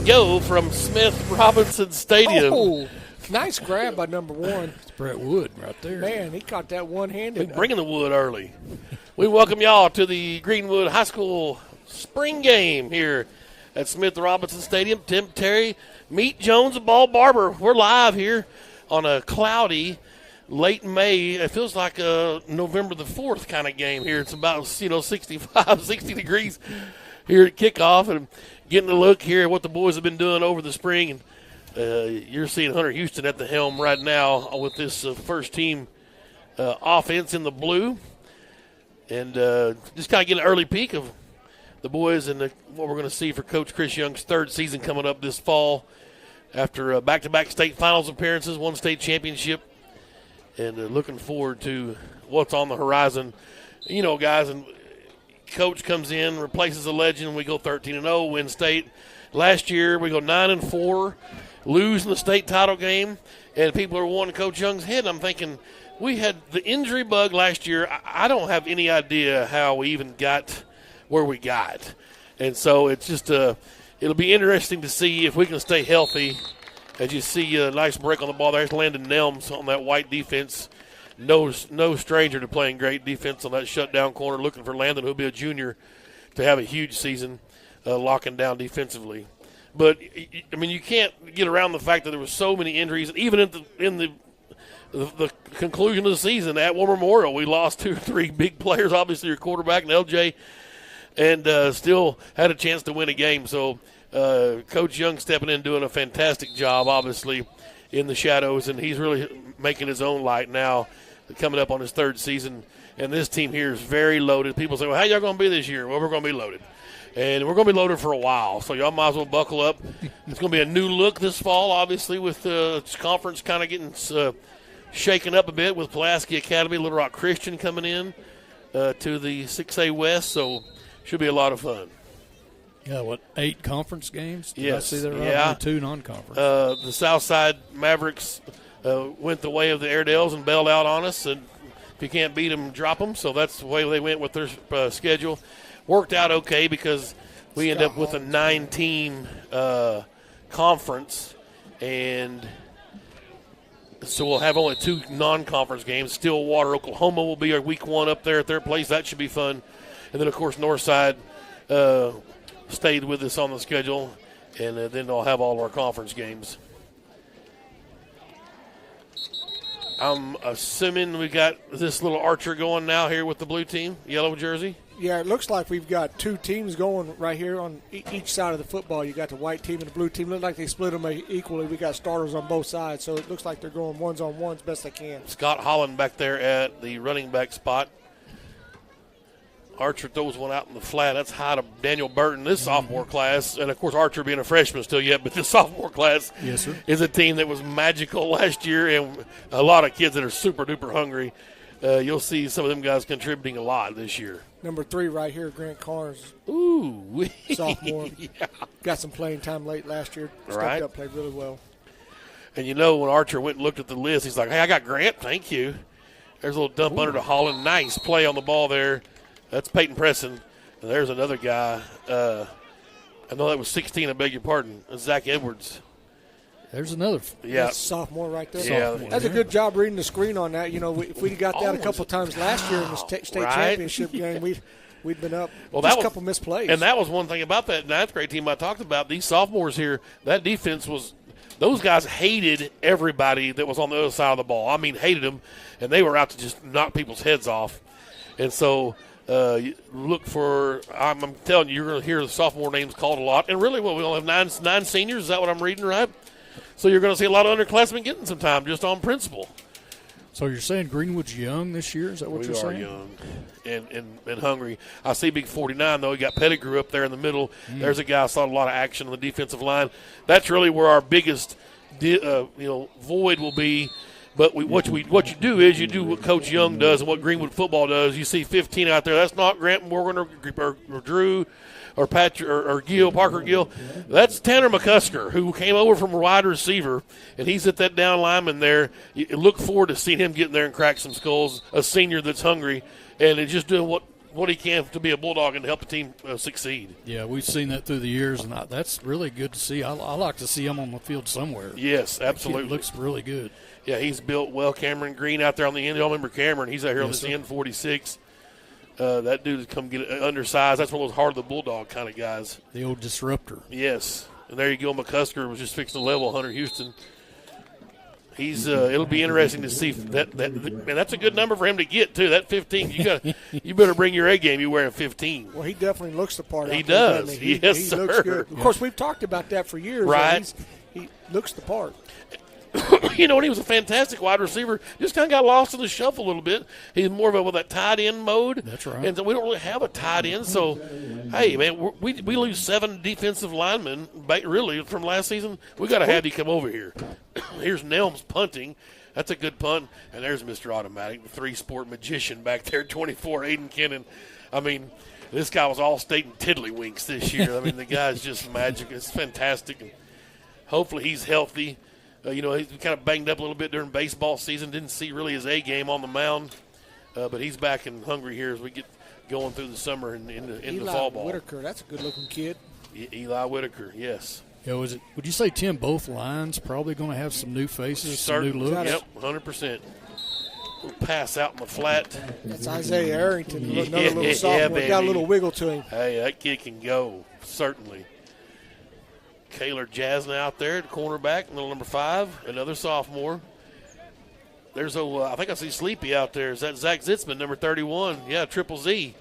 go from Smith Robinson Stadium. Oh, nice grab by number 1. It's Brett Wood right there. Man, he caught that one-handed. Bringing the wood early. We welcome y'all to the Greenwood High School spring game here at Smith Robinson Stadium. Tim Terry, Meet Jones, and Ball Barber. We're live here on a cloudy late May. It feels like a November the 4th kind of game here. It's about 65, 60 degrees here at kickoff, and getting a look here at what the boys have been doing over the spring. And you're seeing Hunter Houston at the helm right now with this first team offense in the blue. And just kind of get an early peek of the boys and what we're going to see for Coach Chris Young's third season coming up this fall after back-to-back state finals appearances, one state championship, and looking forward to what's on the horizon. You know, guys, and Coach comes in, replaces a legend. We go 13-0, win state. Last year we go 9-4, lose in the state title game, and people are wanting Coach Young's head. I'm thinking, we had the injury bug last year. I don't have any idea how we even got where we got. And so it's just it'll be interesting to see if we can stay healthy. As you see a nice break on the ball, there's Landon Nelms on that white defense. No stranger to playing great defense on that shutdown corner, looking for Landon, who'll be a junior, to have a huge season locking down defensively. But, I mean, you can't get around the fact that there were so many injuries. Even in the conclusion of the season at War Memorial, we lost 2 or 3 big players, obviously your quarterback and LJ, and still had a chance to win a game. So Coach Young stepping in, doing a fantastic job, obviously, in the shadows, and he's really making his own light now, coming up on his third season. And this team here is very loaded. People say, well, how y'all going to be this year? Well, we're going to be loaded. And we're going to be loaded for a while, so y'all might as well buckle up. It's going to be a new look this fall, obviously, with the conference kind of getting shaken up a bit with Pulaski Academy, Little Rock Christian coming in to the 6A West, so should be a lot of fun. Yeah, 8 conference games? Did yes. I see that right? Yeah. 2 non-conference. The Southside Mavericks went the way of the Airedales and bailed out on us, and if you can't beat them, drop them. So that's the way they went with their schedule. Worked out okay because we end up with a 9-team conference, and so we'll have only 2 non-conference games. Stillwater, Oklahoma will be our week 1 up there at their place. That should be fun. And then, of course, Northside stayed with us on the schedule, and then they'll have all our conference games. I'm assuming we got this little archer going now here with the blue team, yellow jersey. Yeah, it looks like we've got 2 teams going right here on each side of the football. You got the white team and the blue team. Look like they split them equally. We got starters on both sides, so it looks like they're going ones-on-ones best they can. Scott Holland back there at the running back spot. Archer throws one out in the flat. That's high to Daniel Burton, this sophomore class. And, of course, Archer being a freshman still yet, but this sophomore class is a team that was magical last year, and a lot of kids that are super-duper hungry. You'll see some of them guys contributing a lot this year. Number 3 right here, Grant Carnes. Ooh. Sophomore. Yeah. Got some playing time late last year. Stepped up, played really well. And, you know, when Archer went and looked at the list, he's like, hey, I got Grant. Thank you. There's a little dump under to Holland. Nice play on the ball there. That's Peyton Preston. And there's another guy. I know that was 16, I beg your pardon. Zach Edwards. There's another. Yeah. That's sophomore right there. Yeah. Sophomore. That's a good job reading the screen on that. You know, if we got that a couple times last year in the state championship game, we'd been up just a couple missed plays. And that was one thing about that 9th grade team I talked about. These sophomores here, that defense was – those guys hated everybody that was on the other side of the ball. I mean, hated them, and they were out to just knock people's heads off. And so – look for, I'm telling you, you're going to hear the sophomore names called a lot. And really, we only have nine seniors. Is that what I'm reading, right? So you're going to see a lot of underclassmen getting some time just on principle. So you're saying Greenwood's young this year? Is that what you're saying? We are young and hungry. I see Big 49, though. We got Pettigrew up there in the middle. There's a guy I saw a lot of action on the defensive line. That's really where our biggest void will be. But what you do is you do what Coach Young does and what Greenwood football does. You see 15 out there. That's not Grant Morgan or Drew or Patrick or Gill, Parker Gill. That's Tanner McCusker, who came over from wide receiver, and he's at that down lineman there. You look forward to seeing him getting there and crack some skulls, a senior that's hungry, and is just doing what what he can to be a Bulldog and help the team succeed. Yeah, we've seen that through the years, and that's really good to see. I like to see him on the field somewhere. Yes, absolutely. It looks really good. Yeah, he's built well. Cameron Green out there on the end. Y'all remember Cameron? He's out here on this end 46. That dude has come get undersized. That's one of those heart of the Bulldog kind of guys. The old disruptor. Yes. And there you go. McCusker was just fixing to level Hunter Houston. He's. It'll be interesting to see that. Man, that's a good number for him to get too. That 15. You better bring your A game. You wearing 15. Well, he definitely looks the part. He out there, does. doesn't he? Yes, he sir. looks good. Of course, we've talked about that for years. Right. He looks the part. You know, and he was a fantastic wide receiver. Just kind of got lost in the shuffle a little bit. He's more of a with that tight end mode. That's right. And so we don't really have a tight end. So, hey, man, we lose 7 defensive linemen, really, from last season. We got to have you come over here. Here's Nelms punting. That's a good punt. And there's Mr. Automatic, the 3-sport magician back there, 24, Aiden Kennan. I mean, this guy was all state and tiddlywinks this year. I mean, the guy's just magic. It's fantastic. And hopefully he's healthy. He's kind of banged up a little bit during baseball season. Didn't see really his A game on the mound. But he's back and hungry here as we get going through the summer and into the fall ball. Eli Whitaker, that's a good-looking kid. Eli Whitaker, yes. Yeah, would you say, Tim, both lines probably going to have some new faces, Certain, some new looks? Yep, 100%. We'll pass out in the flat. That's Isaiah Arrington, another little sophomore. Baby. Got a little wiggle to him. Hey, that kid can go, certainly. Kaylor Jasna out there at cornerback, little number 5, another sophomore. There's I think I see Sleepy out there. Is that Zach Zitzman, number 31? Yeah, Triple Z.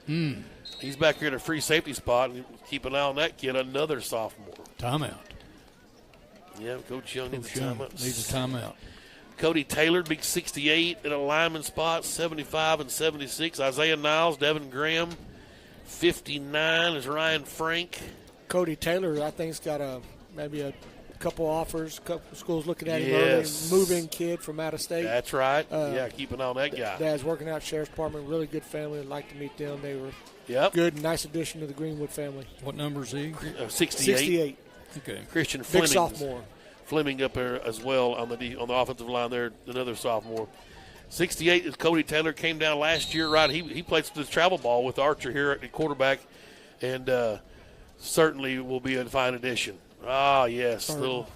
He's back here at a free safety spot. Keep an eye on that kid, another sophomore. Timeout. Yeah, Coach Young needs a timeout. Needs a timeout. Cody Taylor, big 68 in a lineman spot, 75 and 76. Isaiah Niles, Devin Graham, 59 is Ryan Frank. Cody Taylor, I think, has got maybe a couple offers, couple schools looking at him Yes. early. Move-in kid from out of state. That's right. Keep an eye on that guy. Dad's working out Sheriff's Department, really good family. I'd like to meet them. They were Yep. nice addition to the Greenwood family. What number is he? 68. 68. Okay. Christian Big Fleming. sophomore. Fleming up there as well on the offensive line there, another sophomore. 68 is Cody Taylor, came down last year, right? He played the travel ball with Archer here at quarterback, and certainly will be a fine addition. Ah, yes, little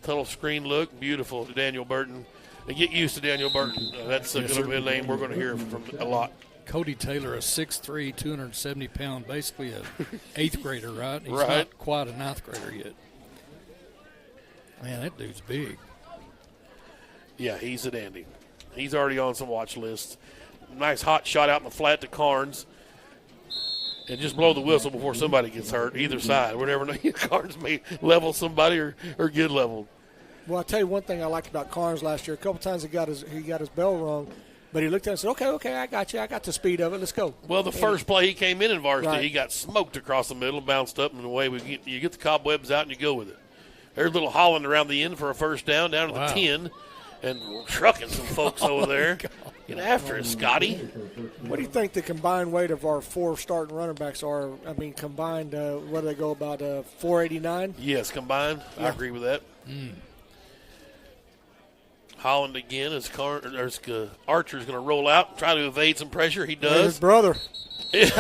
tunnel screen look, beautiful to Daniel Burton. And get used to Daniel Burton. That's going to be a name we're going to hear from a lot. Cody Taylor, a 6'3", 270-pound, basically a 8th grader, right? He's Right. not quite a 9th grader yet. Man, that dude's big. Yeah, he's a dandy. He's already on some watch lists. Nice hot shot out in the flat to Carnes. And just blow the whistle before somebody gets hurt, either side. Whatever, Carnes may level somebody or get leveled. Well, I'll tell you one thing I liked about Carnes last year. A couple times he got his bell rung, but he looked at it and said, okay, I got you. I got the speed of it. Let's go. Well, the first play he came in varsity, Right. he got smoked across the middle, bounced up, and away you get the cobwebs out and you go with it. There's a little Holland around the end for a first down to Wow. the 10, and trucking some folks over there. Get after it, Scotty. What do you think the combined weight of our 4 starting running backs are? I mean, combined, what do they go about, 489? Yes, combined. I agree with that. Holland again as Archer's going to roll out and try to evade some pressure. He His does. brother. His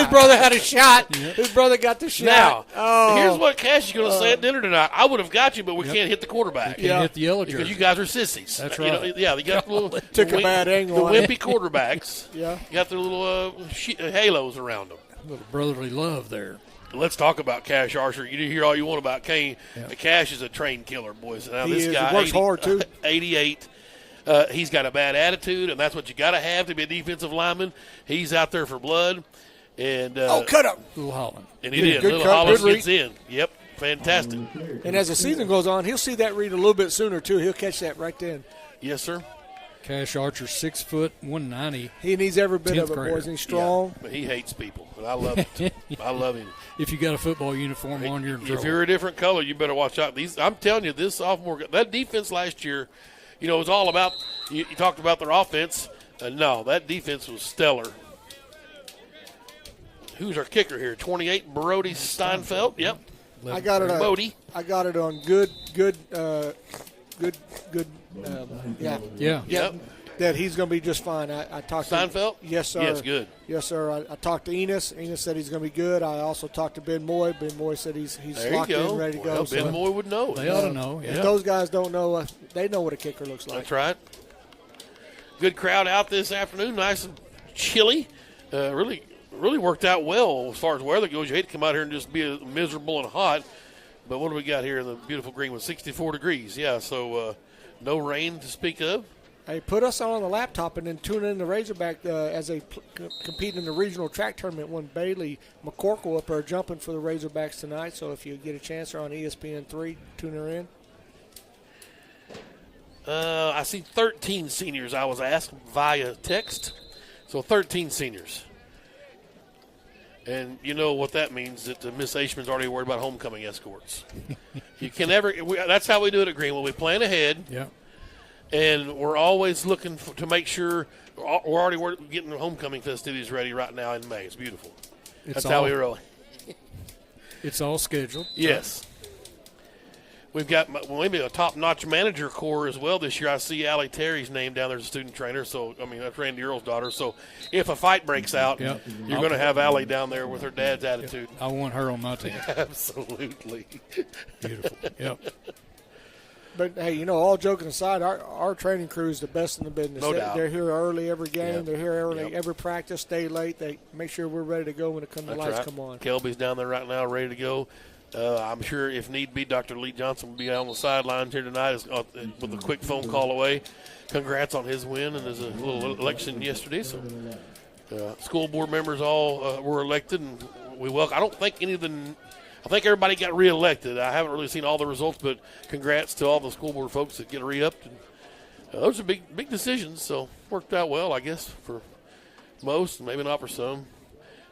brother had a shot. His brother got the shot. Now, here's what Cash is going to say at dinner tonight. I would have got you, but we can't hit the quarterback. Can't hit the yellow Because jersey. you guys are sissies. That's You know, right. they got the little Took a bad angle The on it. wimpy quarterbacks. Yeah. Got their little halos around them. Little brotherly love there. Let's talk about Cash Archer. You hear all you want about Kane. Yeah. Cash is a trained killer, boys. Now He this is. guy He works hard, too. 88. He's got a bad attitude, and that's what you got to have to be a defensive lineman. He's out there for blood, and cut up. Little Holland. and he Good- did. good Little cut, Hollis good gets in. Yep, fantastic. And as the season goes on, he'll see that read a little bit sooner, too. He'll catch that right then. Yes, sir. Cash Archer, 6 foot, 190. He needs every bit 10th of it, grader. boys. And he's strong. Yeah, but he hates people, and I love it. I love him. If you got a football uniform on, you're in trouble. If you're a different color, you better watch out. I'm telling you, this sophomore, that defense last year, it was all about, you talked about their offense. No, that defense was stellar. Who's our kicker here? 28, Brody Steinfeld. Yep. I got it. Bodie. I got it on good. Yeah. Yeah. Yep. that he's going to be just fine. I talked Steinfeld? to Yes, sir. Yes, good. Yes, sir. I talked to Enos. Enos said he's going to be good. I also talked to Ben Moy. Ben Moy said he's There locked you go. in, ready to Well, go. Ben Moy would know. They ought to know. If Yeah. those guys don't know, they know what a kicker looks like. That's right. Good crowd out this afternoon. Nice and chilly. Really worked out well as far as weather goes. You hate to come out here and just be miserable and hot. But what do we got here in the beautiful Greenwood? 64 degrees. Yeah, so no rain to speak of. Hey, put us on the laptop and then tune in the Razorback as they compete in the regional track tournament. When Bailey McCorkle up there jumping for the Razorbacks tonight. So if you get a chance, they're on ESPN3. Tune her in. I see 13 seniors, I was asked via text. So 13 seniors. And you know what that means, that Miss Ashman's already worried about homecoming escorts. You can never – that's how we do it at Greenwood. We plan ahead. Yeah. And we're always looking to make sure we're already getting the homecoming festivities ready right now in May. It's beautiful. That's how we roll. It's all scheduled. Yes. We've got maybe a top-notch manager core as well this year. I see Allie Terry's name down there as a student trainer. So, I mean, that's Randy Earl's daughter. So, if a fight breaks out, Yep. you're going to have Allie down there with her dad's attitude. I want her on my team. Absolutely. Beautiful. Yep. But, hey, you know, all joking aside, our training crew is the best in the business. No doubt. They're here early every game. Yep. They're here early Yep. every practice, stay late. They make sure we're ready to go when the That's lights right. come on. Kelby's down there right now ready to go. I'm sure if need be, Dr. Lee Johnson will be on the sidelines here tonight with a quick phone call away. Congrats on his win and his little election yesterday. So, school board members all were elected, and we welcome. I don't think any of them. I think everybody got reelected. I haven't really seen all the results, but congrats to all the school board folks that get re-upped. Those are big decisions, so worked out well, I guess, for most, maybe not for some.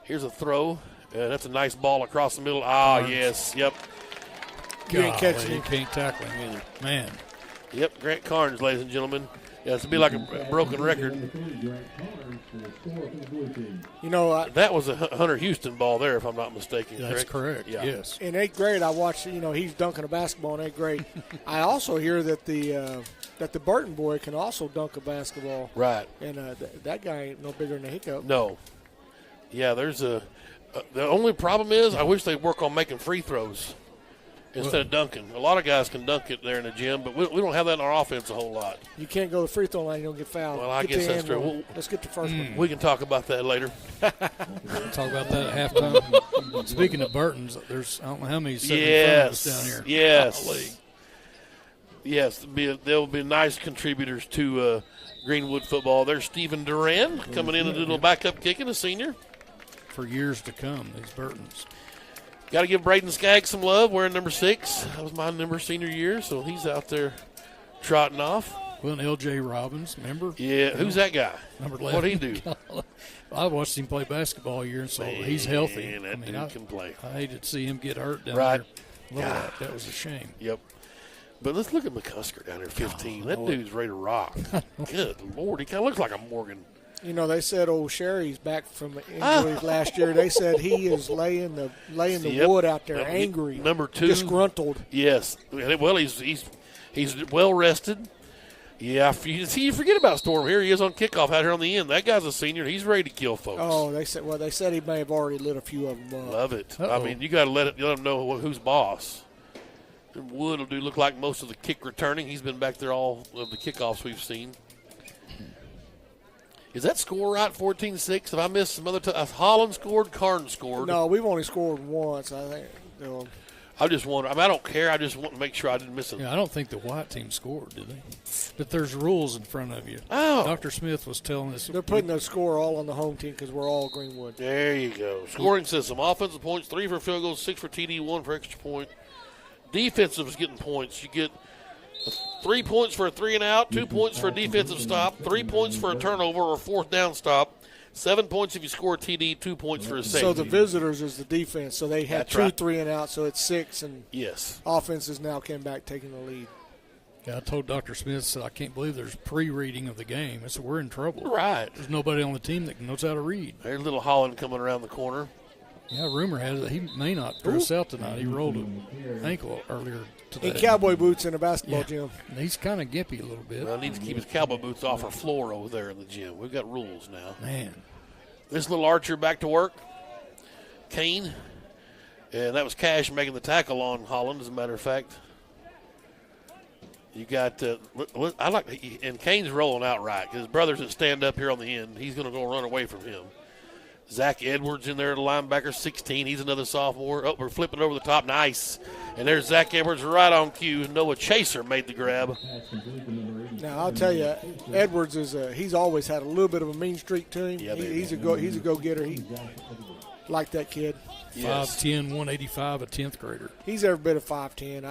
Here's a throw. That's a nice ball across the middle. Yes. Yep. You ain't catching You him. can't tackle him either. Man. Yep, Grant Carnes, ladies and gentlemen. Yeah, it's to be like a broken record. You know, That was a Hunter Houston ball there, if I'm not mistaken. That's correct. Yeah. Yes. in 8th grade, I watched, you know, he's dunking a basketball in 8th grade. I also hear that the Burton boy can also dunk a basketball. Right. And that guy ain't no bigger than a hiccup. No. Yeah, there's the only problem is I wish they'd work on making free throws instead of dunking. A lot of guys can dunk it there in the gym, but we don't have that in our offense a whole lot. You can't go to the free throw line, you don't get fouled. Well, I Get guess the that's end true. one. Let's get the first one. We can talk about that later. We'll talk about that at halftime. Speaking of Burtons, I don't know how many sitting in front of us down here. Yes. Golly. Yes, they'll be nice contributors to Greenwood football. There's Stephen Duran coming in and doing a little backup kicking, a senior. For years to come, these Burtons. Got to give Braden Skaggs some love, wearing number 6. That was my number senior year, so he's out there trotting off. Well, and L.J. Robbins, remember? Yeah, who's that guy? Number 11. What'd he do? I watched him play basketball all year, so he's healthy. Man, that dude can play. I hated to see him get hurt down Right. there. Lord, that was a shame. Yep. But let's look at McCusker down there, 15. That dude's ready to rock. Good Lord, he kind of looks like a Morgan. You know, they said old Sherry's back from injuries last year. They said he is laying the wood out there, angry, Number 2, disgruntled. Yes. Well, he's well rested. Yeah, you forget about Storm. Here he is on kickoff out here on the end. That guy's a senior. He's ready to kill folks. Oh, they said he may have already lit a few of them up. Love it. Uh-oh. I mean, you got to let them know who's boss. And Wood will look like most of the kick returning. He's been back there all of the kickoffs we've seen. Is that score right, 14-6? Have I missed some other time? Holland scored, Carnes scored. No, we've only scored once, I think. You know, I just wonder. I mean, I don't care. I just want to make sure I didn't miss it. Yeah, I don't think the white team scored, did they? But there's rules in front of you. Oh. Dr. Smith was telling us. they're putting the score all on the home team because we're all Greenwood. There you go. Scoring system. Offensive points, 3 for field goals, 6 for TD, 1 for extra point. Defensive is getting points. You get 3 points for a 3 and out, 2 points for a defensive stop, 3 points for a turnover or 4th down stop, 7 points if you score a TD, 2 points for a safety. So the visitors is the defense. So they had That's 2 right. 3 and out, so it's 6, and Yes. offenses now came back taking the lead. Yeah, I told Dr. Smith, said, I can't believe there's pre-reading of the game. I said, we're in trouble. Right. There's nobody on the team that knows how to read. There's little Holland coming around the corner. Yeah, rumor has it he may not dress out tonight. He rolled an ankle earlier today. In cowboy boots in a basketball gym. And he's kind of gimpy a little bit. Well, needs to keep his cowboy boots off our floor over there in the gym. We've got rules now. Man. This little archer back to work. Kane. And that was Cash making the tackle on Holland, as a matter of fact. You got, and Kane's rolling out right. His brothers that stand up here on the end, he's going to go run away from him. Zach Edwards in there, the linebacker, 16. He's another sophomore. Oh, we're flipping over the top. Nice. And there's Zach Edwards right on cue. Noah Chaser made the grab. Now, I'll tell you, Edwards he's always had a little bit of a mean streak to him. Yeah, he's a go-getter. He like that kid. Yes. 5'10", 185, a 10th grader. He's every bit of 5'10".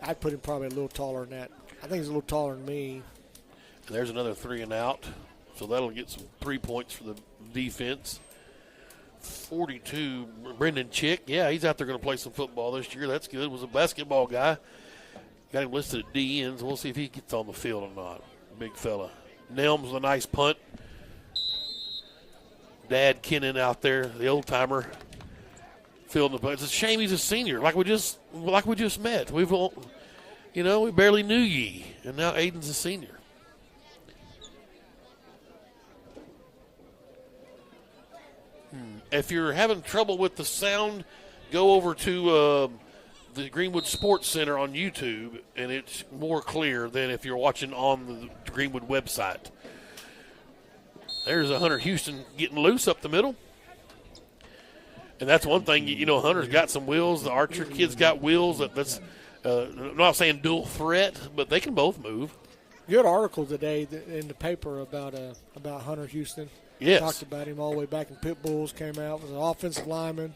I'd put him probably a little taller than that. I think he's a little taller than me. And there's another 3 and out. So that'll get some 3 points for the defense. 42, Brendan Chick. Yeah, he's out there going to play some football this year. That's good. Was a basketball guy. Got him listed at D ends. We'll see if he gets on the field or not. Big fella. Nelms with a nice punt. Dad Kennan out there, the old timer, fielding the punt. It's a shame he's a senior, like we just met. We barely knew ye, and now Aiden's a senior. If you're having trouble with the sound, go over to the Greenwood Sports Center on YouTube, and it's more clear than if you're watching on the Greenwood website. There's a Hunter Houston getting loose up the middle. And that's one thing, Hunter's got some wheels. The Archer kid's got wheels. I'm not saying dual threat, but they can both move. Good article today in the paper about Hunter Houston. Yes. Talked about him all the way back in Pit Bulls, came out, was an offensive lineman.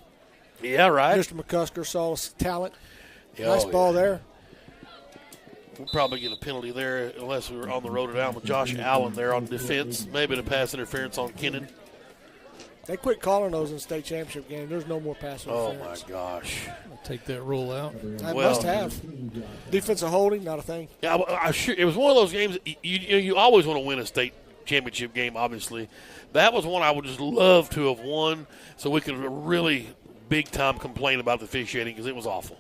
Yeah, right. Mr. McCusker saw his talent. Yeah, nice ball there. We'll probably get a penalty there unless we were on the road at Allen with Josh Allen there on defense. Maybe the pass interference on Kennan. They quit calling those in the state championship game. There's no more pass interference. Oh, my gosh. I'll take that rule out. I must have. Defensive holding, not a thing. Yeah, it was one of those games, you always want to win a state championship game, obviously. That was one I would just love to have won so we could really big-time complain about the officiating because it was awful.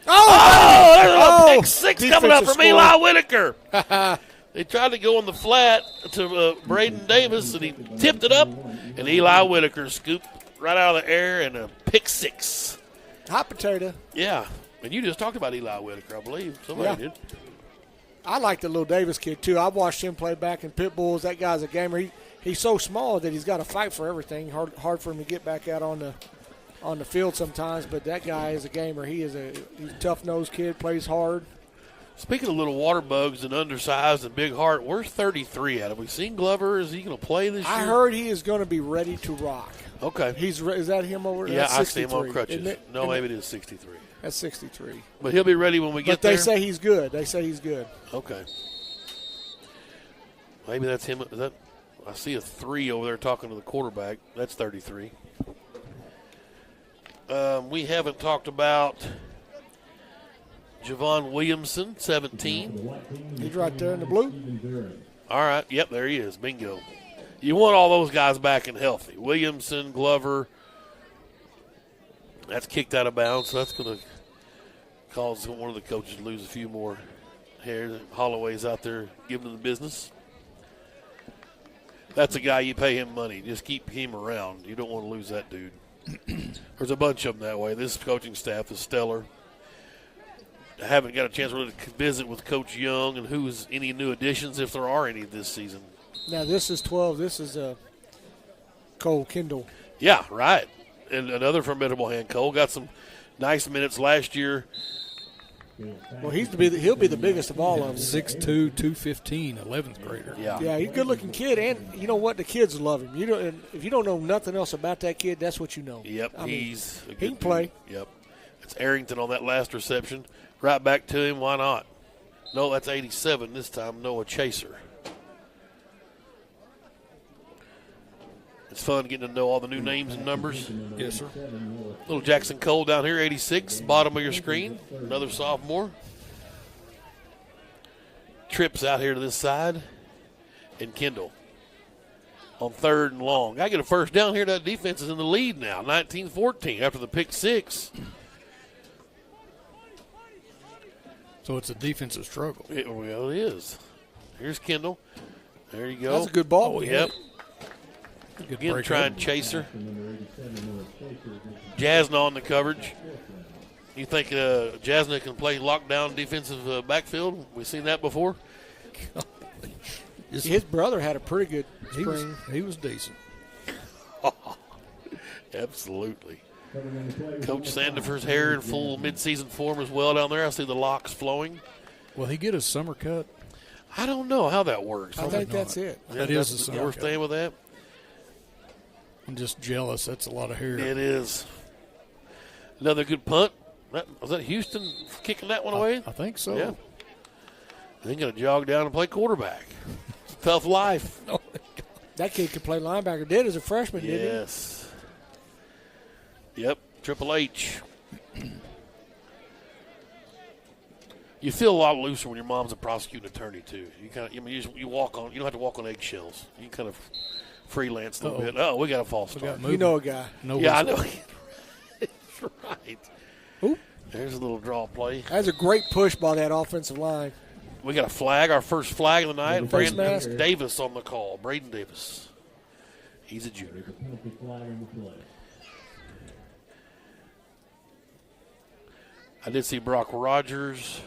There's a pick six coming up from Eli Whitaker. They tried to go on the flat to Braden Davis, and he tipped it up, and Eli Whitaker scooped right out of the air and a pick six. Hot potato. Yeah, and you just talked about Eli Whitaker, I believe. Somebody did. I like the little Davis kid, too. I watched him play back in Pit Bulls. That guy's a gamer. He's so small that he's got to fight for everything. Hard for him to get back out on the field sometimes, but that guy is a gamer. He's a tough-nosed kid, plays hard. Speaking of little water bugs and undersized and big heart, where's 33 at? Have we seen Glover? Is he going to play this year? I heard he is going to be ready to rock. Okay. Is that him over there? Yeah, I see him on crutches. No, maybe it is 63. That's 63. But he'll be ready when we get there? But they say he's good. Okay. Maybe that's him. I see a 3 over there talking to the quarterback. That's 33. We haven't talked about Javon Williamson, 17. He's right there in the blue. All right. Yep, there he is. Bingo. You want all those guys back and healthy. Williamson, Glover. That's kicked out of bounds, so that's going to cause one of the coaches to lose a few more hairs. Holloway's out there giving them the business. That's a guy you pay him money. Just keep him around. You don't want to lose that dude. There's a bunch of them that way. This coaching staff is stellar. I haven't got a chance really to visit with Coach Young and who's any new additions, if there are any this season. Now, this is 12. This is Cole Kendall. Yeah, right. And another formidable hand. Cole got some nice minutes last year. Well, he'll be the biggest of all of them. 6'2", 215, 11th grader. Yeah, he's a good-looking kid, and you know what? The kids love him. If you don't know nothing else about that kid, that's what you know. Yep, he's a good he can play. Dude. Yep. It's Arrington on that last reception. Right back to him. Why not? No, that's 87 this time. Noah Chaser. It's fun getting to know all the new names and numbers. Yes, sir. Little Jackson Cole down here, 86, bottom of your screen. Another sophomore. Trips out here to this side. And Kendall. on 3rd and long. Got to get a first down here. That defense is in the lead now, 19-14 after the pick 6. So it's a defensive struggle. It is. Here's Kendall. There you go. That's a good ball. Yep. Good Again, break trying up. chaser. Jasna on the coverage. You think Jasna can play lockdown defensive backfield? We've seen that before. His brother had a pretty good spring. He was decent. Absolutely. Coach Sandifer's hair in full midseason form as well down there. I see the locks flowing. Will he get a summer cut? I don't know how that works. I think that's it. That is a summer We're cut. staying with that. I'm just jealous. That's a lot of hair. It is. Another good punt. Was that Houston kicking that one away? I think so. Yeah. Then going to jog down and play quarterback. It's a tough life. That kid could play linebacker. Did as a freshman, didn't he? Yes. Yep, Triple H. You feel a lot looser when your mom's a prosecuting attorney too. You kind of, you walk on. You don't have to walk on eggshells. You kind of freelance a little bit. Oh, we got a false start. You know a guy. No Yeah, I whistle. know. That's right. Ooh. There's a little draw play. That's a great push by that offensive line. We got a flag, our first flag of the night. Face Brandon mask. Davis on the call. Braden Davis. He's a junior. I did see Brock Rogers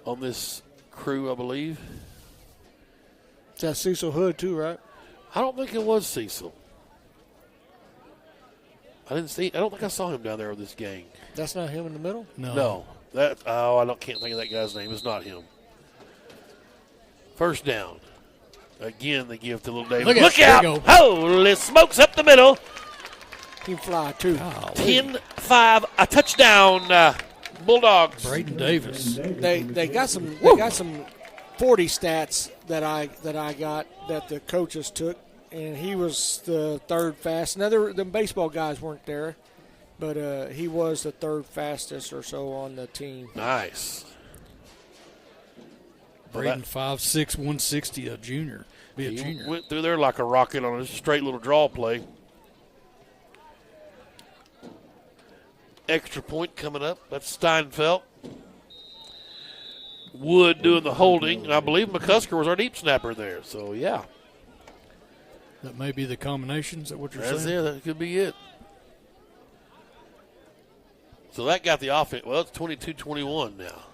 on this crew, I believe. It's that Cecil Hood, too, right? I don't think it was Cecil. I don't think I saw him down there with this gang. That's not him in the middle? No. Can't think of that guy's name. It's not him. First down. Again, they give to little David. Look out! Holy smokes, up the middle. He can fly, too. 10-5, a touchdown, Bulldogs. Braden Davis. They got some 40 stats that I got that the coaches took, and he was the 3rd fastest. Now, the baseball guys weren't there, but he was the 3rd fastest or so on the team. Nice. Braden 5'6", 160, a junior. Be a He junior. went through there like a rocket on a straight little draw play. Extra point coming up. That's Steinfeld. Wood doing the holding. And I believe McCusker was our deep snapper there. So, yeah. That may be the combination. Is that what you're That's saying? it. That could be it. So that got the offense. Well, it's 22-21 now.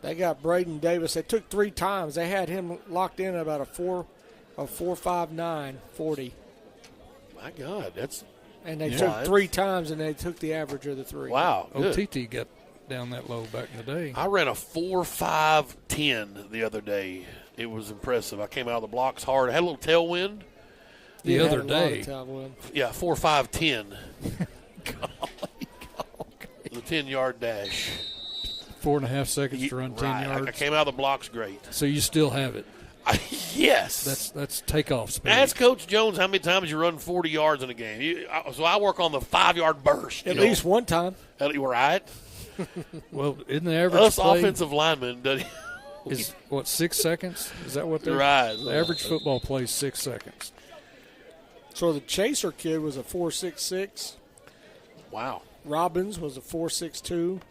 They got Braden Davis. They took 3 times. They had him locked in at about a 4.59 40. My God, that's And they took 3 times, and they took the average of the 3. wow. Good. OTT got down that low back in the day. I ran a 4.510 the other day. It was impressive. I came out of the blocks hard. I had a little tailwind. The Had other a lot day. of time with him. Yeah, 4.510. The 10-yard dash. 4.5 seconds to run 10 Right. yards. I came out of the blocks great. So you still have it. Yes. That's takeoff speed. Ask Coach Jones how many times you run 40 yards in a game. So I work on the 5-yard burst. At least one time. Right. Well, isn't the average Us play offensive linemen, is, 6 seconds? Is that what they're right. The average football play is 6 seconds. So the Chaser kid was a 4.66. Wow. Robbins was a 4.62.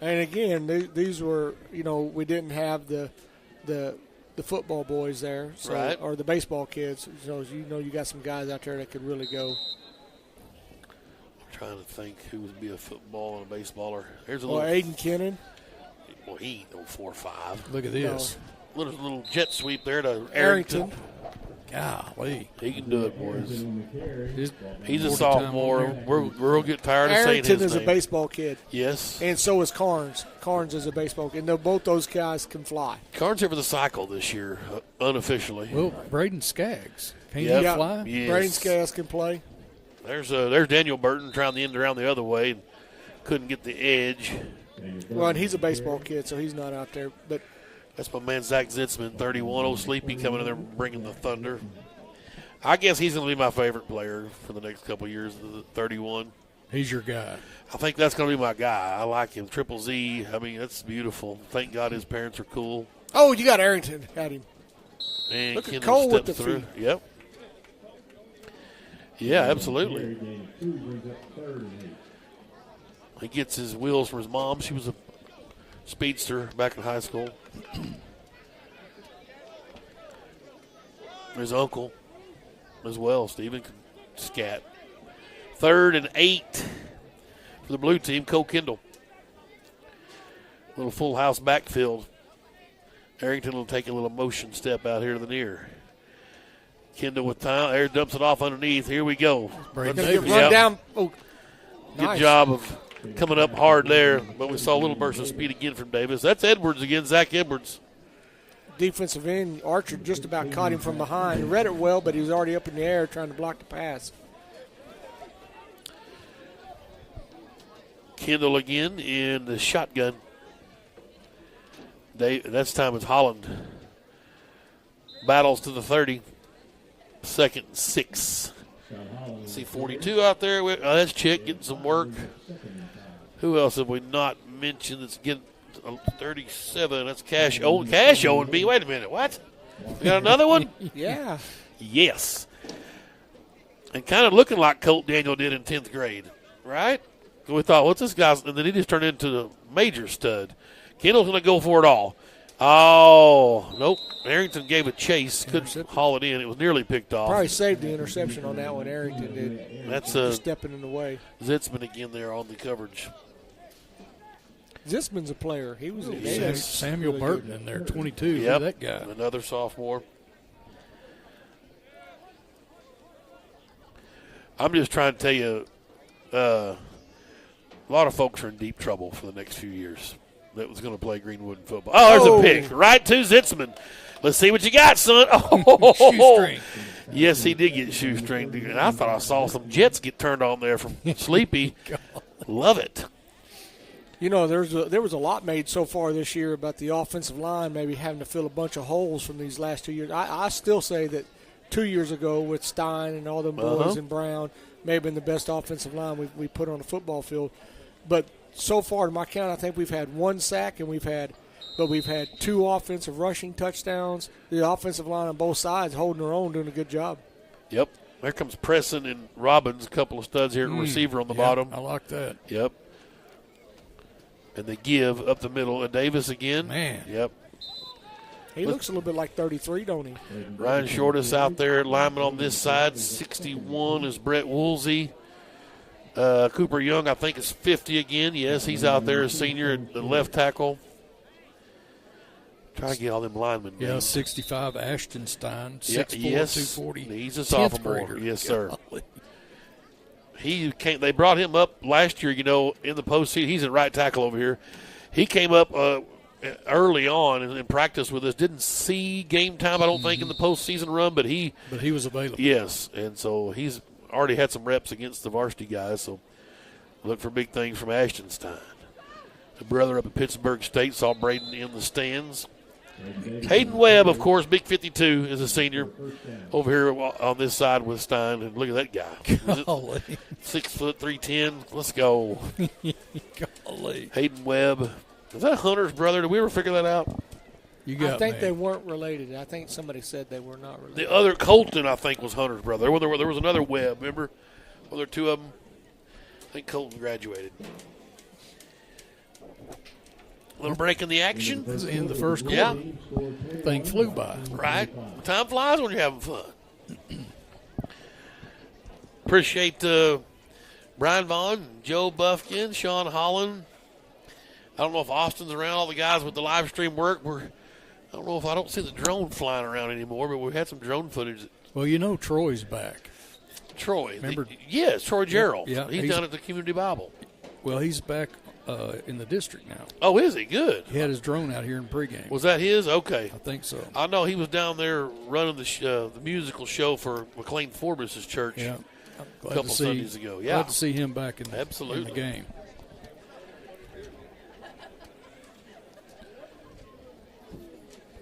And again, these were, we didn't have the football boys there, so, Right. or the baseball kids. So you got some guys out there that could really go. I'm trying to think who would be a football and a baseballer. Here's a Well, little. Aiden Kennan. Well, he ain't no 4.5. Look at this. Little jet sweep there to Arrington. Arrington. Golly. He can do it, boys. He's a 40 time sophomore. on We'll get tired of saying Arrington his is name. a baseball kid, Yes. and so is Carnes. Carnes is a baseball kid. And both those guys can fly. Carnes here for the cycle this year, unofficially. Well, Braden Skaggs. Can Yep. he Yeah. fly? Yes. Braden Skaggs can play. There's Daniel Burton trying the end around the other way and couldn't get the edge. Well, and he's a baseball kid, so he's not out there. But That's my man Zach Zitzman, 31. Old Sleepy coming in there bringing the thunder. I guess he's going to be my favorite player for the next couple of years, the 31. He's your guy. I think that's going to be my guy. I like him. Triple Z, I mean, that's beautiful. Thank God his parents are cool. you got Arrington at him. And Look at Kendall Cole with stepped the through. feet. Yep. Yeah, absolutely. He gets his wheels from his mom. She was a speedster back in high school. His uncle as well, Stephen Scat. 3rd and 8 for the blue team, Cole Kendall. Little full house backfield. Arrington will take a little motion step out here to the near. Kendall with time. Air dumps it off underneath. Here we go. Run down. Oh, Good nice. job of coming up hard there, but we saw a little burst of speed again from Davis. That's Edwards again, Zach Edwards. Defensive end, Archer just about caught him from behind. He read it well, but he was already up in the air trying to block the pass. Kendall again in the shotgun. That's time it's Holland. Battles to the 30. 2nd and 6. See 42 out there. That's Chick getting some work. Who else have we not mentioned that's getting 37? That's Cash Owen. Cash Owen B. Wait a minute. What? We got another one? Yeah. Yes. And kind of looking like Colt Daniel did in 10th grade, right? We thought, what's this guy's? And then he just turned into the major stud. Kendall's going to go for it all. Oh, nope. Arrington gave a chase. Couldn't haul it in. It was nearly picked off. Probably saved the interception on that one. Arrington did. That's just stepping in the way. Zitzman again there on the coverage. Zitzman's a player. He was in Samuel really Burton good. in there, 22. Yep. That guy. Another sophomore. I'm just trying to tell you, a lot of folks are in deep trouble for the next few years that was going to play Greenwood in football. Oh, there's a pick. Right to Zitzman. Let's see what you got, son. Oh, Shoestring. Yes, he did get shoestring. And I thought I saw some jets get turned on there from Sleepy. Love it. You know, there was a lot made so far this year about the offensive line maybe having to fill a bunch of holes from these last 2 years. I still say that 2 years ago with Stein and all them boys and Brown may have been the best offensive line we put on the football field. But so far, to my count, I think we've had 1 sack and we've had 2 offensive rushing touchdowns. The offensive line on both sides holding their own, doing a good job. Yep. There comes Preston and Robbins, a couple of studs here at receiver on the bottom. I like that. Yep. And they give up the middle. And Davis again. Man. Yep. He looks a little bit like 33, don't he? Ryan Shortis out there, lineman on this side. 61 is Brett Woolsey. Cooper Young, I think, is 50 again. Yes, he's out there as senior at the left tackle. Try to get all them linemen. Yeah, names. 65, Ashton Stein, 6'4", yes, 240. He's a sophomore. Grader. Yes, sir. They brought him up last year, in the postseason. He's in right tackle over here. He came up early on in practice with us. Didn't see game time, I don't think, in the postseason run, but he was available. Yes, and so he's already had some reps against the varsity guys, so look for big things from Ashton Stein. The brother up at Pittsburgh State saw Braden in the stands. Hayden Webb, of course, big 52, is a senior over here on this side with Stein. And look at that guy. Golly. 6 foot, 310. Let's go. Golly. Hayden Webb. Is that Hunter's brother? Did we ever figure that out? I think they weren't related. I think somebody said they were not related. The other Colton, I think, was Hunter's brother. There was another Webb, remember? Well, there were 2 of them. I think Colton graduated. A little break in the action. It was in the first quarter. Yeah. Thing flew by. Right. Time flies when you're having fun. Appreciate Brian Vaughn, Joe Buffkin, Sean Holland. I don't know if Austin's around. All the guys with the live stream work. I don't see the drone flying around anymore, but we had some drone footage. Well, Troy's back. Troy. Remember? Yes, Troy Gerald. Yeah, he's down at the Community Bible. Well, he's back in the district now. Oh, is he? Good. He had his drone out here in pregame. Was that his? Okay. I think so. I know he was down there running the musical show for McLean Forbes' church. Yeah. A couple Sundays ago. Yeah. Glad to see him back in Absolutely. in the game.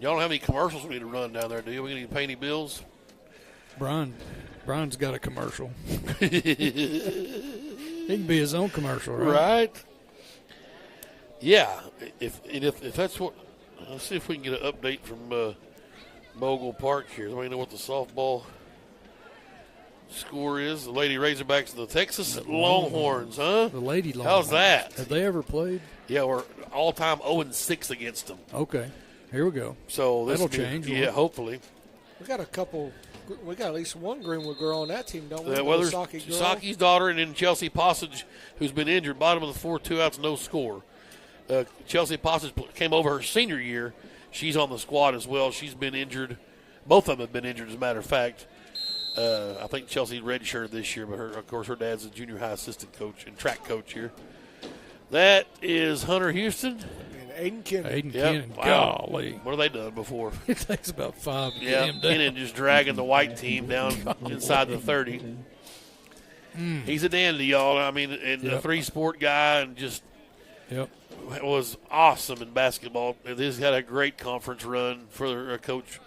Y'all don't have any commercials we need to run down there, do you? We need to pay any bills? Brian's got a commercial. He can be his own commercial, right? Right. Yeah. If that's what, let's see if we can get an update from Bogle Park here. I mean, know what the softball score is. The Lady Razorbacks and the Texas Longhorns, huh? The Lady Longhorns. How's that? Have they ever played? Yeah, we're all-time 0-6 against them. Okay. Here we go. So that'll change. Yeah, hopefully. We got at least one Greenwood girl on that team, don't we? Well, there's Saki's daughter and then Chelsea Passage, who's been injured. Bottom of the fourth, 2 outs, no score. Chelsea Passage came over her senior year. She's on the squad as well. She's been injured. Both of them have been injured, as a matter of fact. I think Chelsea redshirted this year, but of course her dad's a junior high assistant coach and track coach here. That is Hunter Houston. And Aiden Kennan. Aiden Kennan. Wow. Golly. What have they done before? It takes about 5 to get Yeah, him down. Kennan just dragging the white team down inside the 30. He's a dandy, y'all. I mean, and a three-sport guy, and just was awesome in basketball. And he's had a great conference run for a coach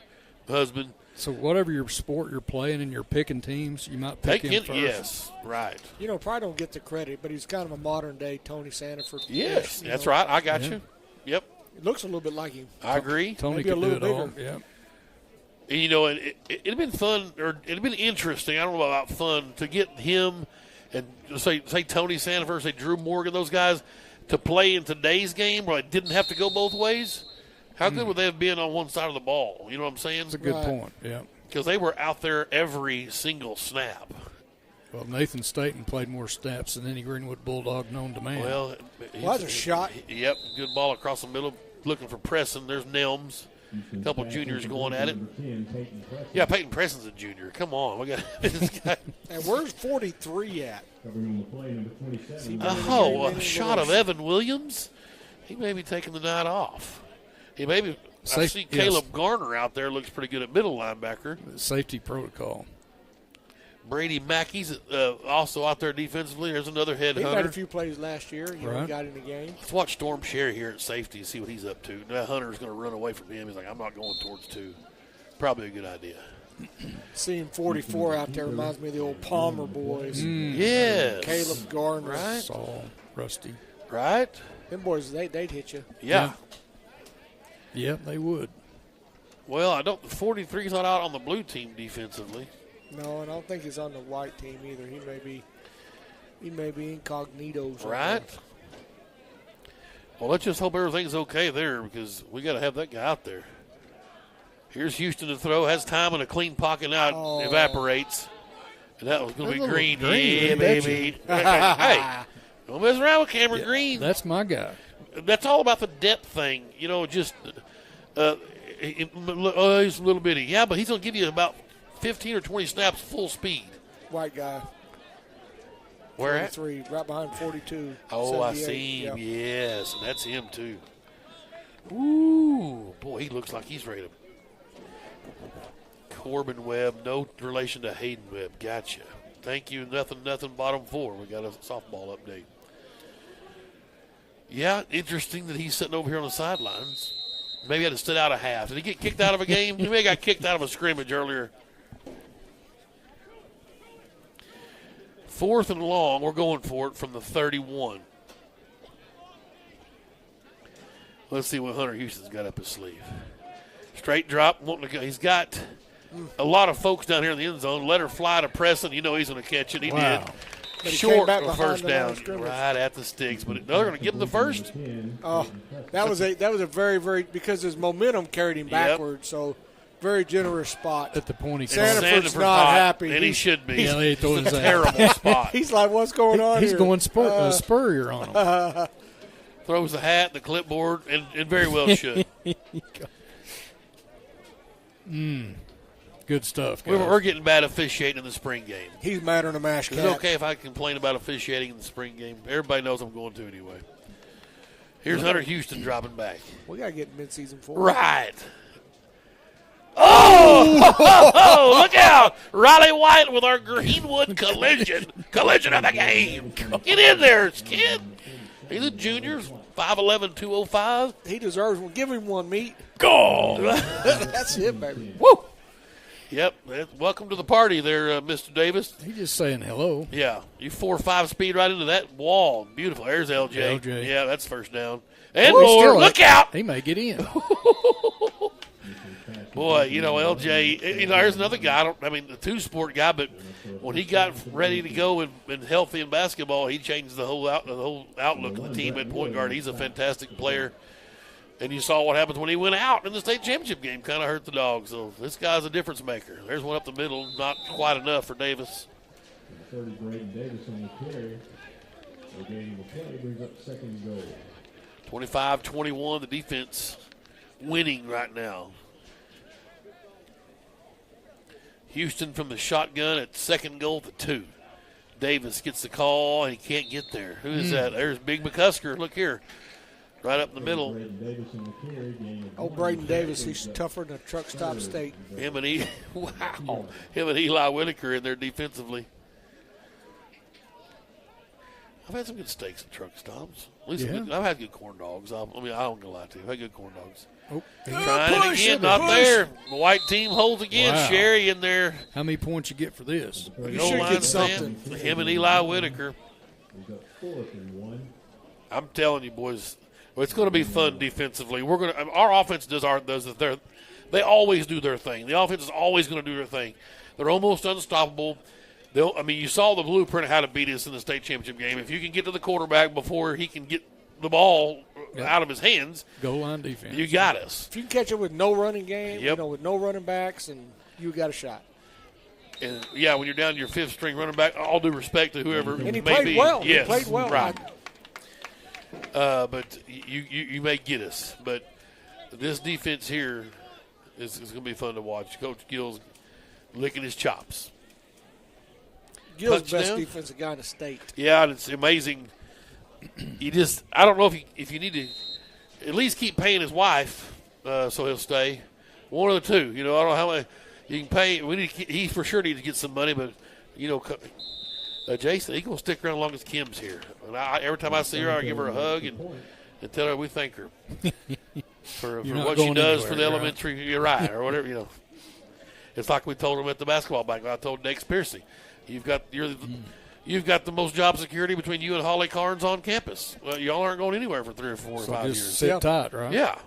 husband. So whatever your sport you're playing and you're picking teams, you might pick him first. Yes, right. Probably don't get the credit, but he's kind of a modern-day Tony Sanford. Yes, that's right. I got you. Yep. It looks a little bit like him. I agree. Tony Maybe could a do little it all. bigger. Yeah. And, it'd been fun, or it'd been interesting. I don't know about fun to get him and say Tony Sanford, say Drew Morgan, those guys to play in today's game where it didn't have to go both ways. How good would they have been on one side of the ball? You know what I'm saying? That's a good point. Yeah. Because they were out there every single snap. Well, Nathan Staten played more snaps than any Greenwood Bulldog known to man. Well, that's a shot. Yep, good ball across the middle, looking for Preston. There's Nelms. A couple juniors going at it. Yeah, Peyton Preston's a junior. Come on, we got this guy. And where's 43 at? A shot of Evan Williams. He may be taking the night off. He may be. I see Caleb Garner out there. Looks pretty good at middle linebacker. Safety protocol. Brady Mackey's also out there defensively. There's another headhunter. He made a few plays last year. He got in the game. Let's watch Storm Sherry here at safety and see what he's up to. That Hunter's going to run away from him. He's like, I'm not going towards 2. Probably a good idea. Seeing 44 out there reminds me of the old Palmer boys. Yes. Caleb Garner. Right. Saul, Rusty. Right. Them boys, they'd hit you. Yeah. Yeah, they would. Well, 43's not out on the blue team defensively. No, and I don't think he's on the white team either. He may be incognito. Right. Well, let's just hope everything's okay there because we got to have that guy out there. Here's Houston to throw. Has time in a clean pocket now. Evaporates. And that was going to be Green. Yeah, baby. Hey, don't mess around with Cameron Green. That's my guy. That's all about the depth thing. Just he's a little bitty. Yeah, but he's going to give you about 15 or 20 snaps full speed. White guy. Where at? 43, right behind 42. Oh, I see him. Yep. Yes, and that's him too. Ooh, boy, he looks like he's ready to. Corbin Webb, no relation to Hayden Webb. Gotcha. Thank you. Nothing. Bottom 4. We got a softball update. Yeah, interesting that he's sitting over here on the sidelines. Maybe had to sit out a half. Did he get kicked out of a game? He may have got kicked out of a scrimmage earlier. 4th and long. We're going for it from the 31. Let's see what Hunter Houston's got up his sleeve. Straight drop, wanting to go. He's got a lot of folks down here in the end zone. Let her fly to Preston. He's going to catch it. He did. But Short of first down, right at the sticks. But they're going to give him the first. Oh, that was a very, very, because his momentum carried him backwards. So very generous spot at the pointy. Sanford's not happy, and he should be. Yeah, he threw his terrible spot. He's like, what's going on? He's here? going Spurrier on him. Throws the hat, the clipboard, and very well should. Good stuff, guys. We're getting bad officiating in the spring game. He's madder than a mash cat. Is it okay if I complain about officiating in the spring game? Everybody knows I'm going to anyway. Here's Hunter Houston dropping back. We got to get midseason for right. Oh, look out. Riley White with our Greenwood collision of the game. Get in there, kid. He's a junior, 5'11", 205. He deserves one. Give him one, meat. Go. That's it, baby. Woo. Yep. Welcome to the party there, Mr. Davis. He's just saying hello. Yeah. You 4.5 speed right into that wall. Beautiful. There's LJ. Yeah, that's first down. And more. Look out. He may get in. Boy, LJ, there's another guy. The two-sport guy, but when he got ready to go and healthy in basketball, he changed the whole outlook of the team at point guard. He's a fantastic player. And you saw what happens when he went out in the state championship game. Kind of hurt the Dogs. So this guy's a difference maker. There's one up the middle. Not quite enough for Davis. 30 Braden Davis on the carry. The game will play brings up second goal. 25-21, the defense winning right now. Houston from the shotgun at second goal to 2. Davis gets the call, and he can't get there. Who is that? There's Big McCusker. Look here. Right up in the middle. Braden Davis, he's tougher than a truck stop steak. Him and Eli Whitaker in there defensively. I've had some good steaks and truck stops. At least I've had good corn dogs. I don't gonna lie to you. I've had good corn dogs. Trying it again, not there. The white team holds again. Wow. Sherry in there. How many points you get for this? You should get something. Him and Eli Whitaker. I'm telling you, boys. It's going to be fun defensively. Our offense they always do their thing. The offense is always going to do their thing. They're almost unstoppable. You saw the blueprint of how to beat us in the state championship game. If you can get to the quarterback before he can get the ball out of his hands, goal line defense, you got us. If you can catch it with no running game, with no running backs, and you got a shot. And when you're down to your fifth string running back, all due respect to whoever and he may played be. well. Yes, he played well. Right. But you may get us. But this defense here is going to be fun to watch. Coach Gill's licking his chops. Gill's best defensive guy in the state. Yeah, and it's amazing. I don't know if you need to at least keep paying his wife so he'll stay. One of the two. I don't know how much you can pay. He for sure needs to get some money, but Jason, he's going to stick around as long as Kim's here. And every time I see her, I give her a hug and tell her we thank her for what she does for the elementary, you're right, or whatever, It's like we told him at the basketball back. I told Dex Piercy, you've got the most job security between you and Holly Carnes on campus. Well, y'all aren't going anywhere for 3 or 4 or 5 years. Sit tight, right? Yeah,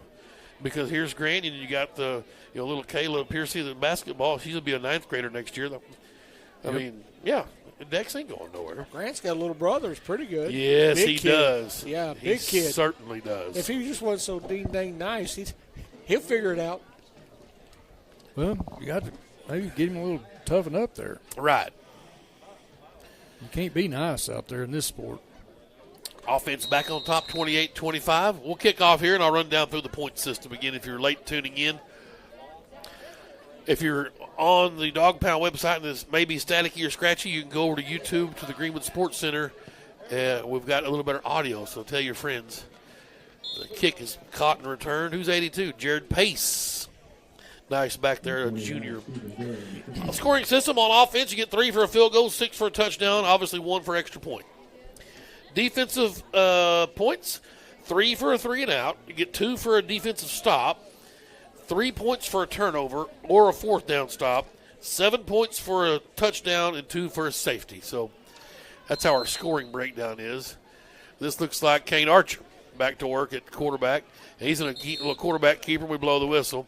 because here's Grant, and you got the little Kayla Piercy, the basketball. She's gonna be a 9th grader next year. Dex ain't going nowhere. Grant's got a little brother who's pretty good. Yes, big he kid. does. Yeah, he big kid. Certainly does. If he just wasn't so ding-dang nice, he'll figure it out. Well, you got to maybe get him a little toughen up there. Right. You can't be nice out there in this sport. Offense back on top, 28-25. We'll kick off here, and I'll run down through the point system again if you're late tuning in. If you're on the Dog Pound website and this may be staticky or scratchy, you can go over to YouTube to the Greenwood Sports Center. We've got a little better audio, so tell your friends. The kick is caught and returned. Who's 82? Jared Pace. Nice back there, a junior. Scoring system on offense, you get 3 for a field goal, 6 for a touchdown, obviously 1 for extra point. Defensive points, 3 for a 3 and out. You get 2 for a defensive stop. 3 points for a turnover or a 4th down stop, 7 points for a touchdown, and 2 for a safety. So that's how our scoring breakdown is. This looks like Kane Archer back to work at quarterback. And he's a little quarterback keeper. We blow the whistle.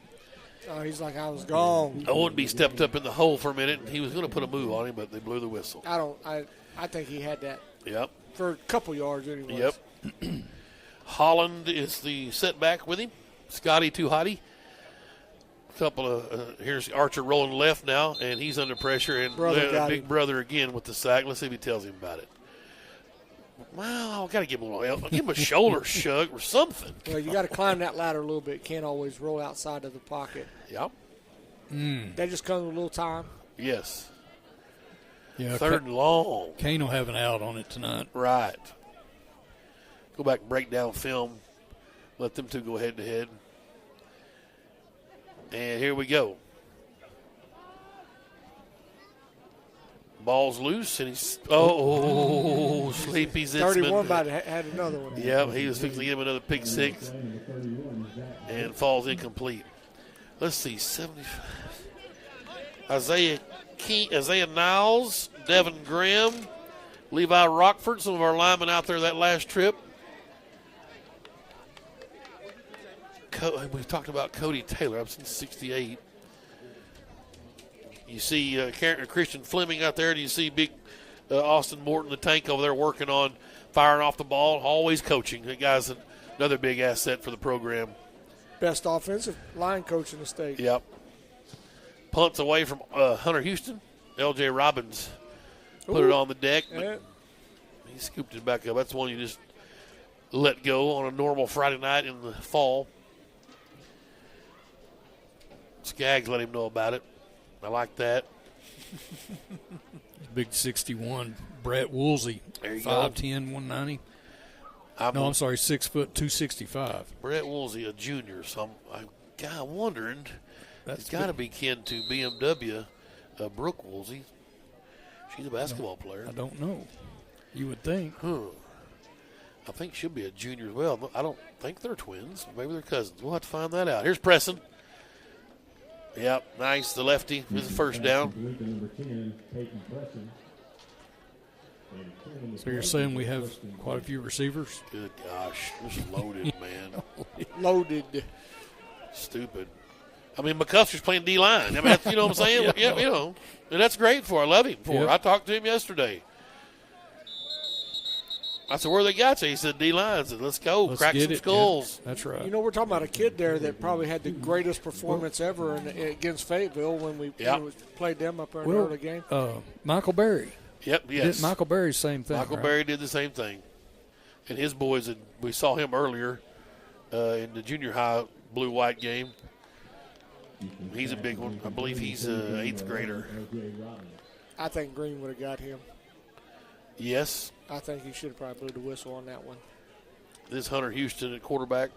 Oh, he's like, I was gone. Owenby stepped up in the hole for a minute, and he was going to put a move on him, but they blew the whistle. I think he had that. Yep. For a couple yards anyway. Yep. Holland is the setback with him. Scotty Tuhati. Here's Archer rolling left now, and he's under pressure, and big brother again with the sack. Let's see if he tells him about it. Well, I've got to give him a shoulder shug or something. Well, you got to climb that ladder a little bit. Can't always roll outside of the pocket. Yep. That just comes with a little time. Yes. Yeah, 3rd and long. Kane will have an out on it tonight. Right. Go back and break down film. Let them two go head to head. And here we go. Ball's loose, and he's Sleepy Zitzman. 31 might have had another one. Yep, he was fixing to give him another pick 6 and falls incomplete. Let's see, 75. Isaiah Niles, Devin Graham, Levi Rockford, some of our linemen out there that last trip. We've talked about Cody Taylor. I've seen 68. You see Christian Fleming out there. Do you see big Austin Morton, the tank over there, working on firing off the ball, always coaching. That guy's another big asset for the program. Best offensive line coach in the state. Yep. Punts away from Hunter Houston. L.J. Robbins put it on the deck, but he scooped it back up. That's one you just let go on a normal Friday night in the fall. Skaggs let him know about it. I like that. Big 61, Brett Woolsey, 5'10", 190. I'm sorry, 6 foot 265. Brett Woolsey, a junior. So I'm wondering, he's got to be kin to BMW Brooke Woolsey. She's a basketball player. I don't know. You would think. I think she'll be a junior as well. I don't think they're twins. Maybe they're cousins. We'll have to find that out. Here's Preston. Yep, nice. The lefty is the first down. So you're saying we have quite a few receivers? Good gosh. This is loaded, man. Loaded. Stupid. I mean, McCuffrey's playing D-line. I mean, you know what I'm saying? Yeah, you know. And that's great for her. I love him for her. I talked to him yesterday. I said, where they got you? He said, D-line. I said, let's go. Crack some skulls. Yeah, that's right. You know, we're talking about a kid there that probably had the greatest performance ever against Fayetteville when we played them up there in the early game. Michael Berry. Yep, yes. Michael Berry's same thing. Michael Berry did the same thing. And his boys, we saw him earlier in the junior high blue-white game. He's a big one. I believe he's an 8th grader. I think Greenwood have got him. Yes. I think he should have probably blew the whistle on that one. This Hunter Houston at quarterback.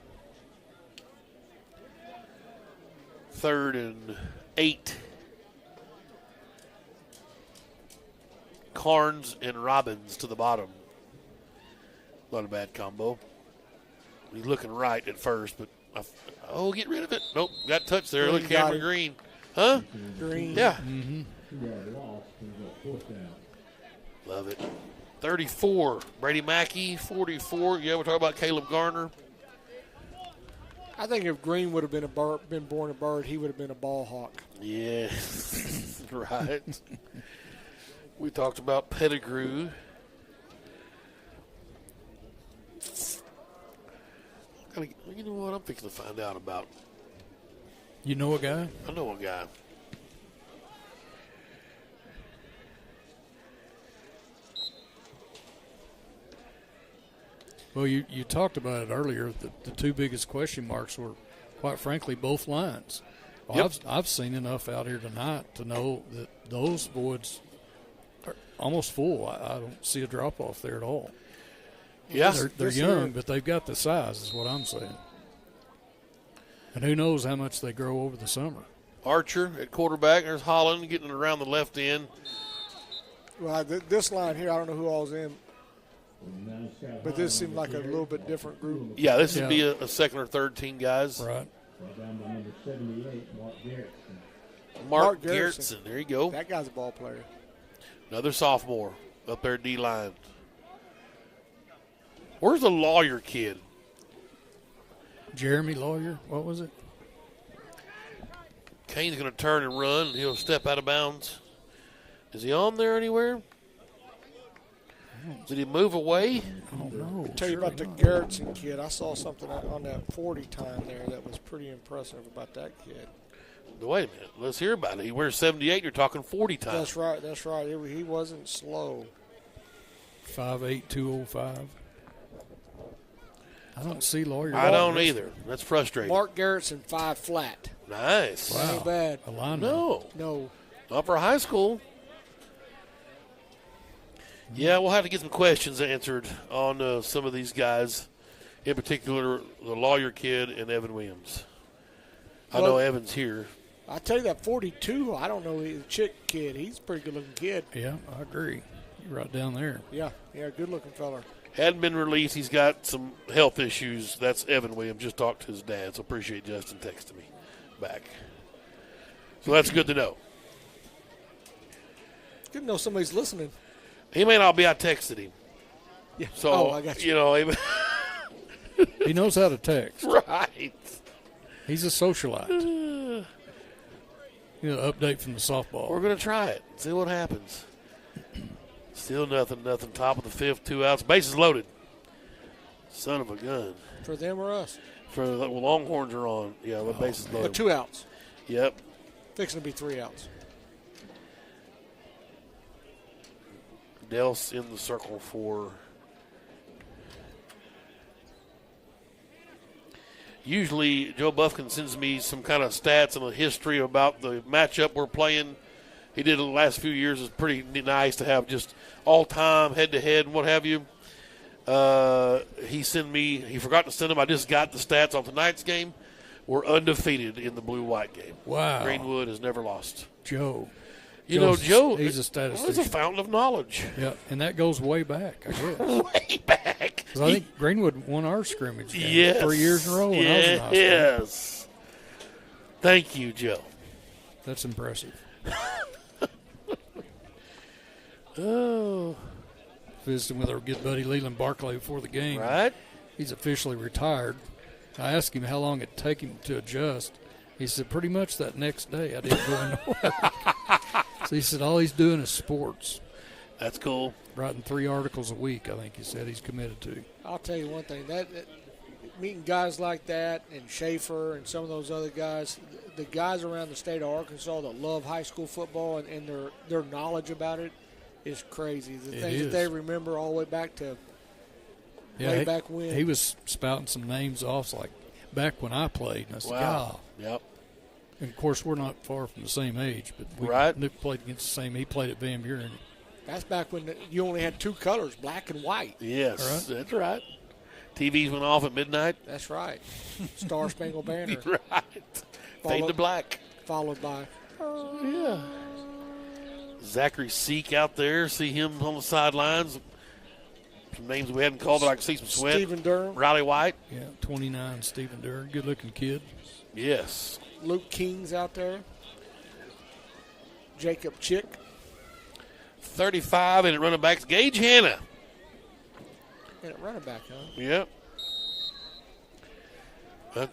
3rd and 8. Carnes and Robbins to the bottom. Not a bad combo. He's looking right at first, but get rid of it. Nope, got touched there. Look, Cameron Green. Huh? Green. Yeah. Mm-hmm. Love it. 34, Brady Mackey. 44, we're talking about Caleb Garner. I think if Green would have been born a bird, he would have been a ball hawk. Yeah, right. We talked about Pettigrew. You know what I'm fixing to find out about? You know a guy? I know a guy. Well, you talked about it earlier. The two biggest question marks were, quite frankly, both lines. Well, I've seen enough out here tonight to know that those boards are almost full. I don't see a drop-off there at all. Yeah. They're young, but they've got the size is what I'm saying. And who knows how much they grow over the summer. Archer at quarterback. There's Holland getting it around the left end. Well, this line here, I don't know who all's in. But this seemed like a little bit different group. Yeah, this would be a second or third team guys. Right. Mark Gerritsen. There you go. That guy's a ball player. Another sophomore up there at D-line. Where's the Lawyer kid? Jeremy Lawyer. What was it? Kane's going to turn and run. He'll step out of bounds. Is he on there anywhere? Did he move away? Oh, no. I'll tell you about the Gerritsen kid. I saw something on that 40 time there that was pretty impressive about that kid. Wait a minute. Let's hear about it. He wears 78. You're talking 40 time. That's right. He wasn't slow. 5'8", 205. I don't see Lawyer. I don't either. That's frustrating. Mark Gerritsen, 5 flat. Nice. Wow. Not bad. A lineman. No. Not for high school. Yeah, we'll have to get some questions answered on some of these guys, in particular the Lawyer kid and Evan Williams. I know Evan's here. I tell you that 42, I don't know, the Chick kid. He's a pretty good-looking kid. Yeah, I agree. You're right down there. Yeah, good-looking fella. Hadn't been released. He's got some health issues. That's Evan Williams. Just talked to his dad, so appreciate Justin texting me back. So that's good to know. Good to know somebody's listening. He may not be. I texted him. Yeah. So, I got you. He knows how to text. Right. He's a socialite. update from the softball. We're going to try it. See what happens. Still nothing. Top of the fifth, 2 outs. Bases loaded. Son of a gun. For them or us? For the Longhorns are on. Yeah, the bases loaded. But 2 outs. Yep. Fixing to be 3 outs. Del's in the circle for. Usually, Joe Buffkin sends me some kind of stats and a history about the matchup we're playing. He did it the last few years. It's pretty nice to have just all-time, head-to-head, and what have you. He forgot to send them. I just got the stats on tonight's game. We're undefeated in the blue-white game. Wow. Greenwood has never lost. Joe. Joe, he's a statistician. He's a fountain of knowledge. Yeah, and that goes way back, I guess. Way back. 'Cause I think Greenwood won our scrimmage game Yes. 3 years in a row when I was in high school. Yes. Thank you, Joe. That's impressive. Oh. Visiting with our good buddy Leland Barclay before the game. Right? He's officially retired. I asked him how long it'd take him to adjust. He said, pretty much that next day. I didn't go into work. So he said, all he's doing is sports. That's cool. Writing 3 articles a week, I think he said he's committed to. I'll tell you one thing. That meeting guys like that and Schaefer and some of those other guys, the guys around the state of Arkansas that love high school football and their knowledge about it is crazy. The things that they remember all the way back to back when. He was spouting some names off like back when I played. And I said, wow. God. Yep. And, of course, we're not far from the same age, but we played against the same. He played at Van Buren. That's back when you only had 2 colors, black and white. Yes, right. That's right. TVs went off at midnight. That's right. Star Spangled Banner. Right. Fade to black. Followed by. Yeah. Zachary Seek out there. See him on the sidelines. Some names we hadn't called, but I can see some sweat. Stephen Durham. Riley White. Yeah, 29, Stephen Durham. Good-looking kid. Yes. Luke King's out there. Jacob Chick. 35, and at running backs, Gage Hanna. And at running back, huh? Yep.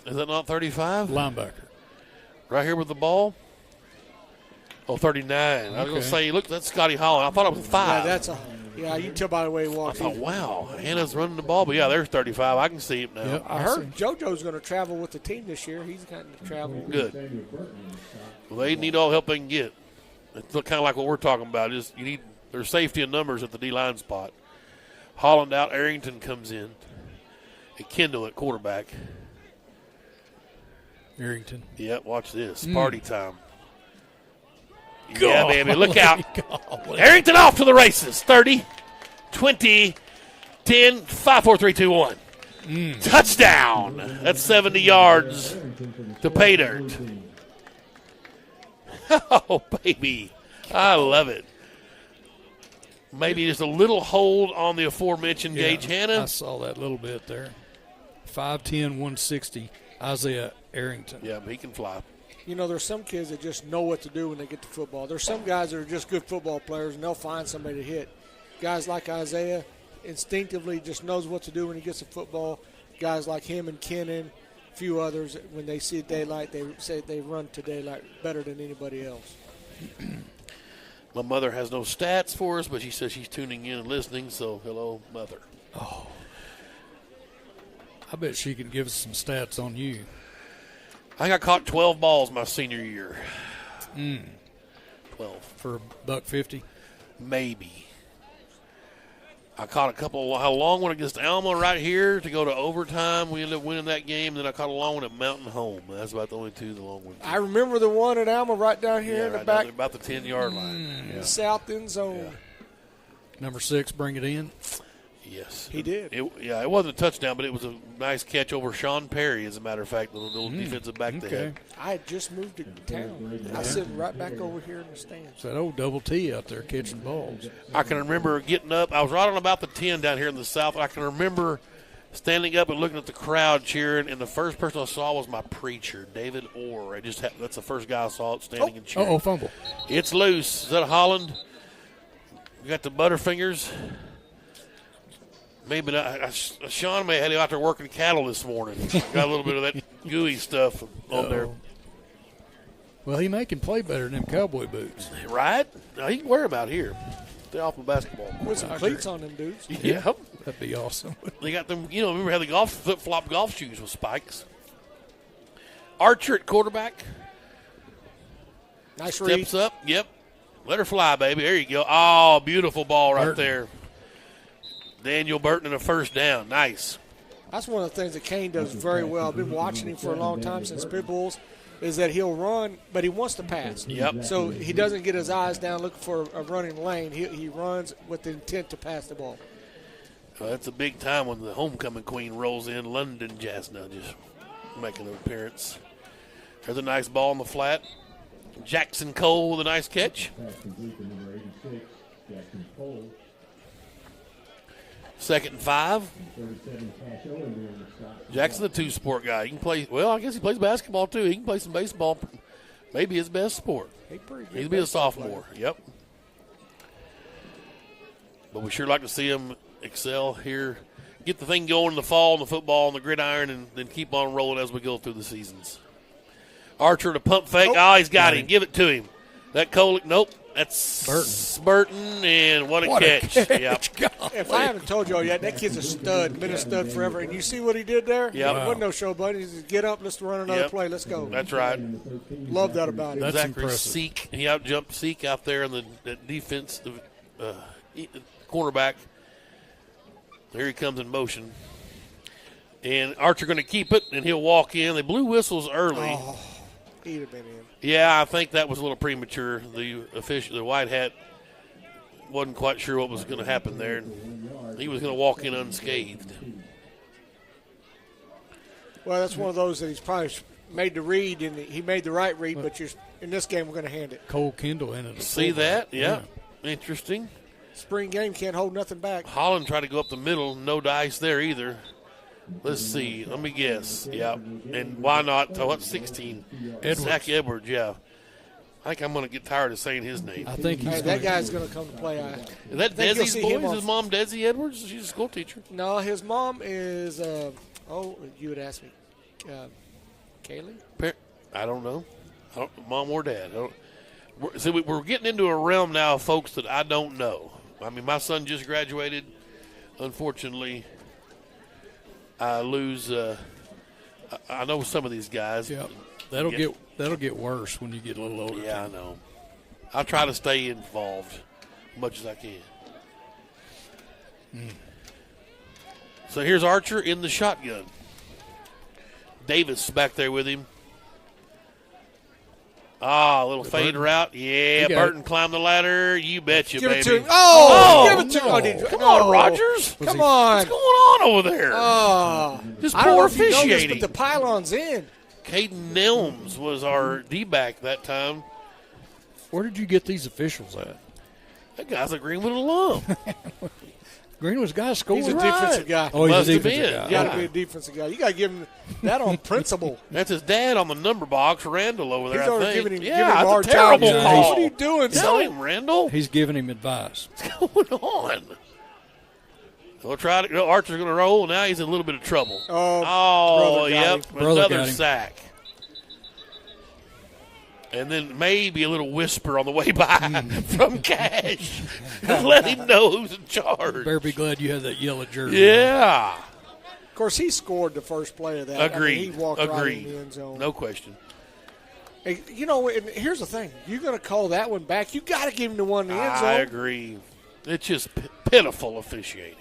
Is that not 35? Linebacker. Right here with the ball. Oh, 39. I was going to say, look, that's Scotty Holland. I thought it was 5. Yeah, you can tell by the way he I walks. thought, wow, Hannah's running the ball. But, yeah, there's 35. I can see it now. Yep, I heard JoJo's going to travel with the team this year. He's gotten to travel. Good. Well, they need all the help they can get. It's kind of like what we're talking about. There's safety in numbers at the D-line spot. Holland out. Arrington comes in. And Kendall at quarterback. Arrington. Yep, watch this. Party time. Yeah, God, baby. Look out. God. Arrington off to the races. 30, 20, 10, 5, 4, 3, 2, 1. Touchdown. That's 70 yards to pay dirt. Oh, baby. I love it. Maybe just a little hold on the aforementioned Gage Hanna. I saw that little bit there. 5'10", 160, Isaiah Arrington. Yeah, but he can fly. You know, there's some kids that just know what to do when they get to football. There's some guys that are just good football players, and they'll find somebody to hit. Guys like Isaiah instinctively just knows what to do when he gets to football. Guys like him and Kennan, a few others, when they see daylight, they say they run to daylight better than anybody else. My mother has no stats for us, but she says she's tuning in and listening, so hello, Mother. Oh. I bet she can give us some stats on you. I think I caught 12 balls my senior year. 12. For $1.50? Maybe. I caught a couple. How long one against Alma right here to go to overtime. We ended up winning that game. Then I caught a long one at Mountain Home. That's about the only 2 the long ones. I remember the one at Alma right down here in the right back. about the 10-yard line. The south end zone. Yeah. Number 6, bring it in. Yes. He did. It wasn't a touchdown, but it was a nice catch over Sean Perry, as a matter of fact, the little defensive back they had. I had just moved to town. I was sitting right back over here in the stands. It's that old double T out there catching balls. I can remember getting up. I was right on about the 10 down here in the south. I can remember standing up and looking at the crowd cheering, and the first person I saw was my preacher, David Orr. That's the first guy I saw standing and cheering. Fumble. It's loose. Is that Holland? You got the Butterfingers. Maybe not. Sean may have had him out there working cattle this morning. Got a little bit of that gooey stuff on there. Well, he can play better than them cowboy boots. Right? Now, he can wear them out here. Stay off the basketball court. With some cleats on them dudes. Yeah. That'd be awesome. They got them, remember how the flip-flop golf shoes with spikes. Archer at quarterback. Nice read. Steps up. Yep. Let her fly, baby. There you go. Oh, beautiful ball right there. Daniel Burton in a first down. Nice. That's one of the things that Kane does very well. I've been watching him for a long time since Pit Bulls, is that he'll run, but he wants to pass. Yep. So he doesn't get his eyes down looking for a running lane. He runs with the intent to pass the ball. Well, that's a big time when the homecoming queen rolls in. London Jasna just making an appearance. There's a nice ball on the flat. Jackson Cole with a nice catch. Pass complete to number 86, Jackson Cole. 2nd and 5. 37, Cash Owen during the stop. Jackson's a two-sport guy. He can play. Well, I guess he plays basketball too. He can play some baseball. Maybe his best sport. He'll be a sophomore. Yep. But we sure like to see him excel here. Get the thing going in the fall, in the football, on the gridiron, and then keep on rolling as we go through the seasons. Archer to pump fake. Oh, he's got him. Give it to him. That Cole. Nope. That's Burton, and what a catch. Yep. If I haven't told y'all yet, that kid's a stud, been a stud forever. And you see what he did there? Yep. It wasn't no show, buddy. He said, get up, let's run another play, let's go. That's right. Love that about him. That's Zachary impressive. Seek. He out-jumped Seek out there in the defense, cornerback. There he comes in motion. And Archer going to keep it, and he'll walk in. They blew whistles early. Oh, he'd have been in. Yeah, I think that was a little premature. The white hat wasn't quite sure what was going to happen there. And he was going to walk in unscathed. Well, that's one of those that he's probably made the read, and he made the right read, but in this game we're going to hand it. Cole Kendall in it. See that? Yeah. Interesting. Spring game can't hold nothing back. Holland tried to go up the middle. No dice there either. Let's see. Let me guess. Yeah. And why not? What's 16? Edwards. Zach Edwards, yeah. I think I'm going to get tired of saying his name. I think he's That guy's going to come to play. Is that think you'll Desi's see him boy? Is on- his mom Desi Edwards? She's a school teacher. No, his mom is, you would ask me, Kaylee? I don't know. Mom or dad. We're getting into a realm now of folks that I don't know. I mean, my son just graduated. Unfortunately, I lose. I know some of these guys. Yeah, that'll get worse when you get a little older. Yeah, I know. I try to stay involved as much as I can. So here's Archer in the shotgun. Davis back there with him. A little fade route. Yeah, Burton climbed the ladder. You betcha, Give baby. it to him. Oh, give it to no. him. Come on, Rogers. Come on. What's going on over there? Just I don't know poor if you know this, officiating. but the pylon's in. Caden Nelms was our D-back that time. Where did you get these officials at? That guy's a Greenwood alum. Greenwood's got to score. He's a Right. defensive guy. Oh, Must he's a have defensive been. guy. You got to Yeah. be a defensive guy. You got to give him that on principle. That's his dad on the number box, Randall, over there, He's I already think. giving him, yeah, giving him a that's hard a terrible time. call. What are you doing, Tell son? him, Randall. He's giving him advice. What's going on? We'll try to. Archer's going to roll. Now he's in a little bit of trouble. Brother got yep. him. Brother Another got him. sack. And then maybe a little whisper on the way by from Cash to let him know who's in charge. Better be glad you had that yellow jersey. Yeah. Of course, he scored the first play of that. Agreed. I mean, he walked right Agreed. in the end zone. No question. Hey, and here's the thing. You're going to call that one back. You got to give him the one in the end zone. I agree. It's just pitiful officiating.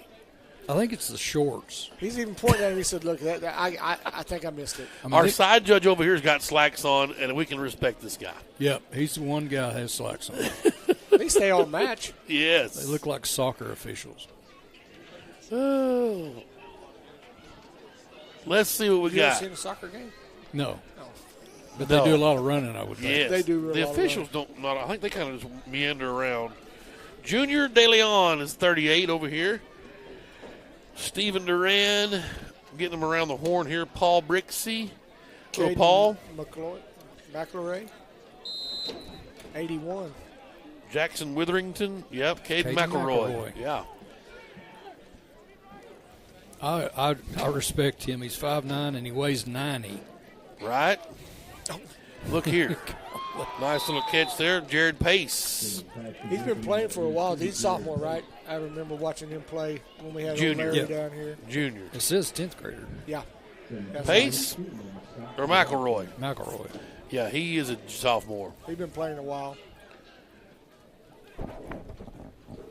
I think it's the shorts. He's even pointing at him. He said, look, I think I missed it. I mean, Our side judge over here's got slacks on, and we can respect this guy. Yep, he's the one guy that has slacks on. At least they all match. Yes. They look like soccer officials. Oh. Let's see what we You ever got. seen a soccer game? No. Oh. But they do a lot of running, I would think. Yes. They do a The lot of officials don't. Not. I think they kind of just meander around. Junior De Leon is 38 over here. Stephen Duran getting him around the horn here. Paul Brixey. Little Caden Paul. McElroy. 81. Jackson Witherington. Yep. Caden Caden McElroy. McElroy. Yeah. I respect him. He's 5'9", and he weighs 90. Right? Look here. Nice little catch there, Jared Pace. He's been playing for a while. He's sophomore, right? I remember watching him play when we had Junior. Larry down here. Junior. It says 10th grader. Yeah. Pace or McElroy? McElroy. Yeah, he is a sophomore. He's been playing a while.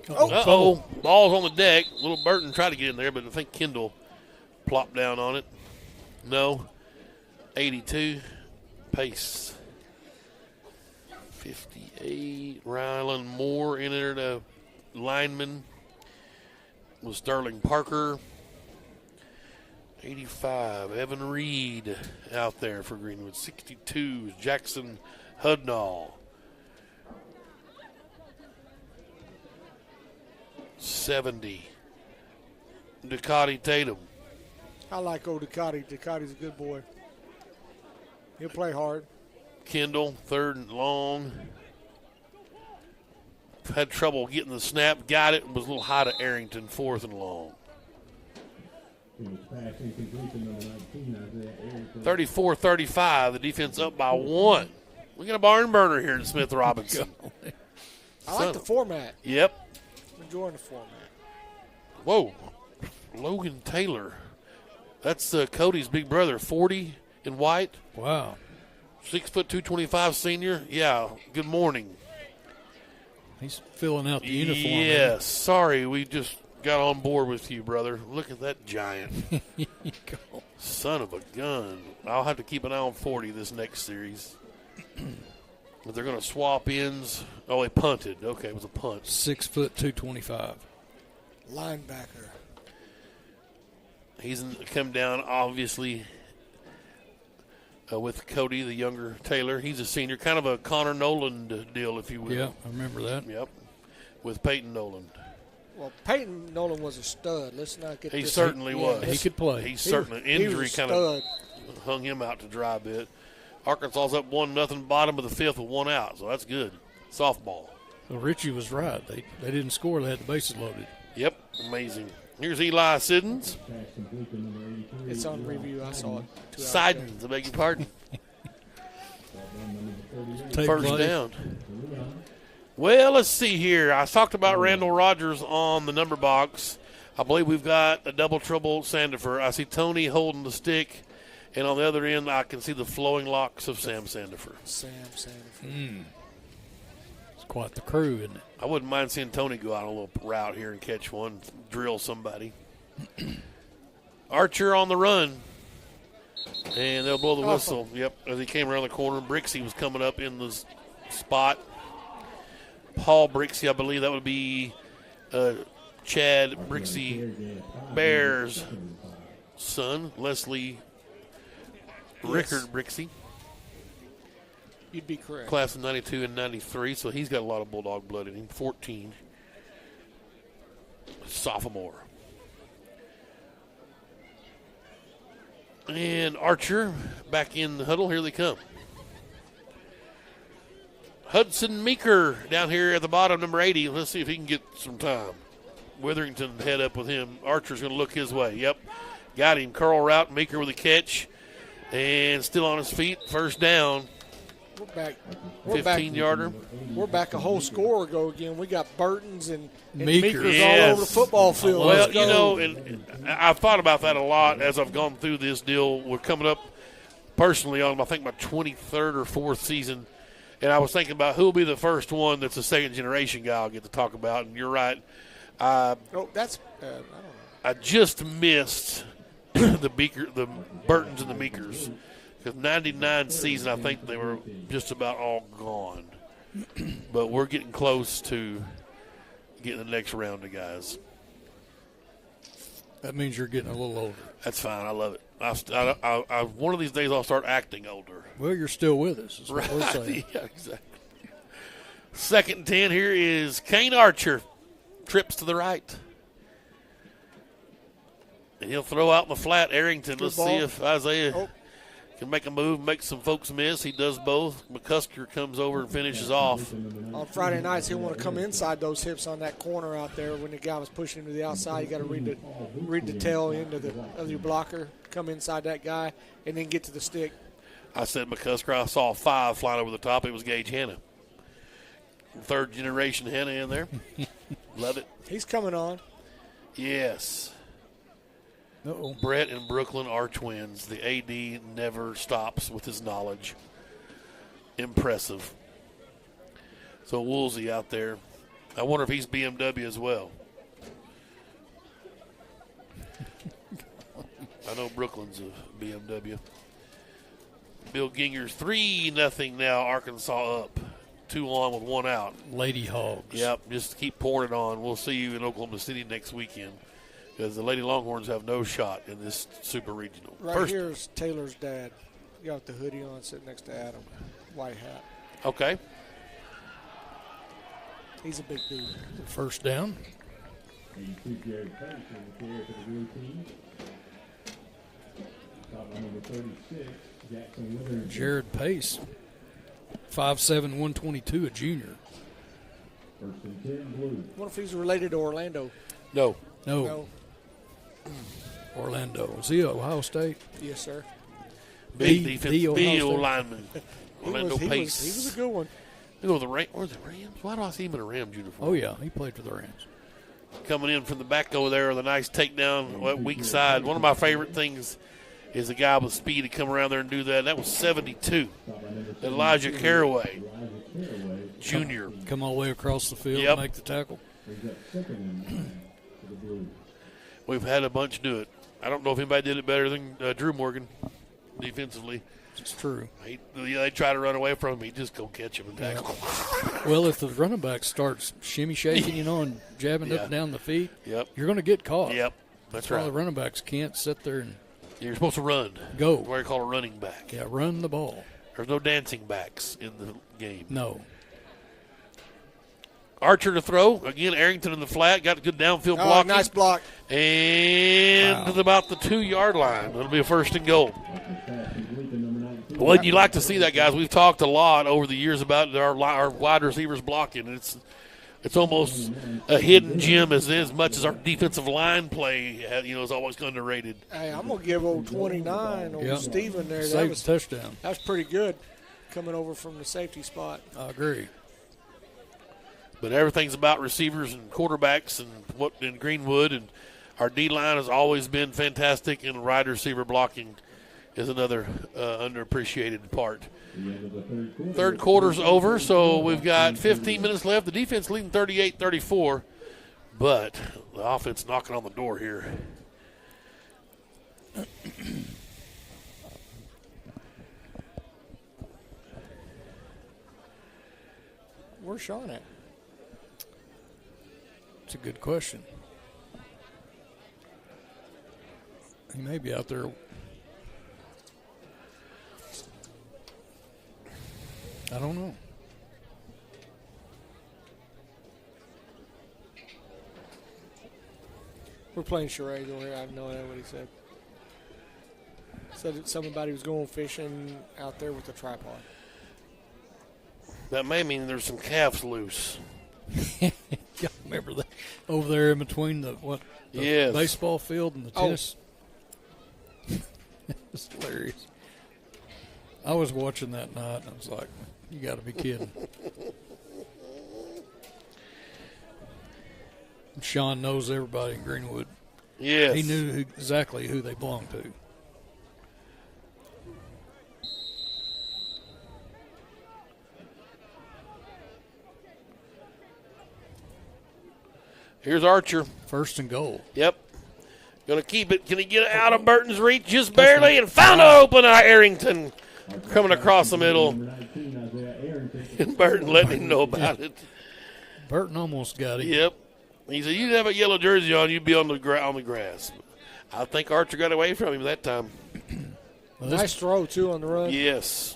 Uh-oh. Ball's on the deck. Little Burton tried to get in there, but I think Kendall plopped down on it. No. 82. Pace. 58. Rylan Moore in there, the lineman. Was Sterling Parker. 85. Evan Reed out there for Greenwood. 62 is Jackson Hudnall. 70. Ducati Tatum. I like old Ducati. Ducati's a good boy. He'll play hard. Kendall, third and long. Had trouble getting the snap. Got it. Was a little high to Arrington, fourth and long. 34-35. The defense up by 1. We got a barn burner here in Smith Robinson. I like the format. Yep. I'm enjoying the format. Whoa. Logan Taylor. That's Cody's big brother, 40 in white. Wow. 6 foot 225 senior. Yeah. Good morning. He's filling out the uniform. Yes. Sorry, we just got on board with you, brother. Look at that giant. Son of a gun. I'll have to keep an eye on 40 this next series. But they're going to swap ends. Oh, they punted. Okay, it was a punt. 6 foot 225. Linebacker. He's come down, obviously, with Cody, the younger Taylor. He's a senior, kind of a Connor Noland deal, if you will. Yeah, I remember that. Yep, with Peyton Noland. Well, Peyton Nolan was a stud. Let's not get He this. certainly was. He could play. He's certainly injury was a kind stud. of hung him out to dry a bit. Arkansas's up 1-0, bottom of the fifth with 1 out, so that's good. Softball. Well, Richie was right. They didn't score. They had the bases loaded. Yep, amazing. Here's Eli Siddons. It's on review. I saw it. 2 hours ago. Sidens, I beg your pardon. Take First play. down. Well, let's see here. I talked about Randall Rogers on the number box. I believe we've got a double trouble Sandifer. I see Tony holding the stick, and on the other end I can see the flowing locks of Sam Sandifer. Sam Sandifer. It's quite the crew, isn't it? I wouldn't mind seeing Tony go out on a little route here and catch one, drill somebody. Archer on the run. And they'll blow the whistle. Yep, as he came around the corner. Brixey was coming up in the spot. Paul Brixey, I believe that would be Chad Brixey Bear's son, Leslie Rickard Brixey. You'd be correct. Class of 92 and 93, so he's got a lot of Bulldog blood in him. 14. Sophomore. And Archer back in the huddle. Here they come. Hudson Meeker down here at the bottom, number 80. Let's see if he can get some time. Witherington head up with him. Archer's going to look his way. Yep. Got him. Curl route. Meeker with a catch. And still on his feet. First down. We're back. 15-yarder. We're back a whole score ago again. We got Burtons and Meekers. Meekers Yes. all over the football field. Well, Let's you go. know, and I've thought about that a lot as I've gone through this deal. We're coming up personally on, I think, my 23rd or 4th season. And I was thinking about who will be the first one that's a second-generation guy I'll get to talk about. And you're right. Oh, that's I don't know. I just missed the Burtons and the Meekers. Because 99 season, I think they were just about all gone. But we're getting close to getting the next round of guys. That means you're getting a little older. That's fine. I love it. I one of these days I'll start acting older. Well, you're still with us, is what we're saying. Yeah, exactly. 2nd and 10 here is Kane Archer. Trips to the right. And he'll throw out in the flat. Arrington, let's see if Isaiah can make a move, make some folks miss. He does both. McCusker comes over and finishes off. On Friday nights, he'll want to come inside those hips on that corner out there when the guy was pushing him to the outside. You got to read the tail end of your blocker, come inside that guy, and then get to the stick. I said McCusker. I saw 5 flying over the top. It was Gage Hanna. 3rd generation Hanna in there. Love it. He's coming on. Yes. Uh-oh. Brett and Brooklyn are twins. The AD never stops with his knowledge. Impressive. So Woolsey out there. I wonder if he's BMW as well. I know Brooklyn's a BMW. Bill Ginger's 3-0 now. Arkansas up. 2 on with 1 out. Lady Hogs. Yep, just keep pouring it on. We'll see you in Oklahoma City next weekend because the Lady Longhorns have no shot in this Super Regional. Right here's Taylor's dad. Got the hoodie on, sitting next to Adam. White hat. Okay. He's a big dude. First down. And you see Jared Pace in the care for the blue team. Top number 36, Jackson Witherington. Jared Pace. 5'7", 122, a junior. First and 10, blue. I wonder if he's related to Orlando. No. No. Orlando. Is he at Ohio State? Yes, sir. Big The defensive Ohio field State. lineman. Orlando Pace. He was a good one. They go to the Rams. Where's the Rams? Why do I see him in a Rams uniform? Oh, yeah. He played for the Rams. Coming in from the back over there with a nice takedown, weak side. One of my favorite things is a guy with speed to come around there and do that. That was 72. Elijah Caraway, Jr. Come all the way across the field Yep. and make the tackle. We've had a bunch do it. I don't know if anybody did it better than Drew Morgan defensively. It's true. They try to run away from him. He just go catch him and tackle. Well, if the running back starts shimmy shaking, and jabbing up and down the feet, you're going to get caught. Yep, that's why right. the running backs can't sit there and You're supposed to run. go. What you call a running back. Yeah, run the ball. There's no dancing backs in the game. No. Archer to throw. Again, Arrington in the flat. Got a good downfield Oh, blocking. nice block. And to about the 2-yard line. It'll be a 1st and goal. Well, you like to see that, guys. We've talked a lot over the years about our wide receivers blocking. It's almost a hidden gem as much as our defensive line play, is always underrated. Hey, I'm gonna give old 29 old Steven there. Saved touchdown. That was pretty good, coming over from the safety spot. I agree. But everything's about receivers and quarterbacks and what in Greenwood, and our D line has always been fantastic, and wide receiver blocking is another underappreciated part. Third quarter's over, so we've got 15 minutes left. The defense leading 38-34, but the offense knocking on the door here. Where's Sean at? It's a good question. He may be out there. I don't know. We're playing charades over here. I have no idea what he said. Said something about he was going fishing out there with a tripod. That may mean there's some calves loose. Yeah, remember that over there in between the Yes. baseball field and the tennis. It's hilarious. I was watching that night and I was like, you got to be kidding. Sean knows everybody in Greenwood. Yes. He knew exactly who they belonged to. Here's Archer. 1st and goal. Yep. Going to keep it. Can he get out of Burton's reach just barely? And found an open Arrington coming across the middle. And Burton letting him know about it. Burton almost got it. Yep. He said, you'd have a yellow jersey on, you'd be on the grass. I think Archer got away from him that time. Nice throw, too, on the run. Yes.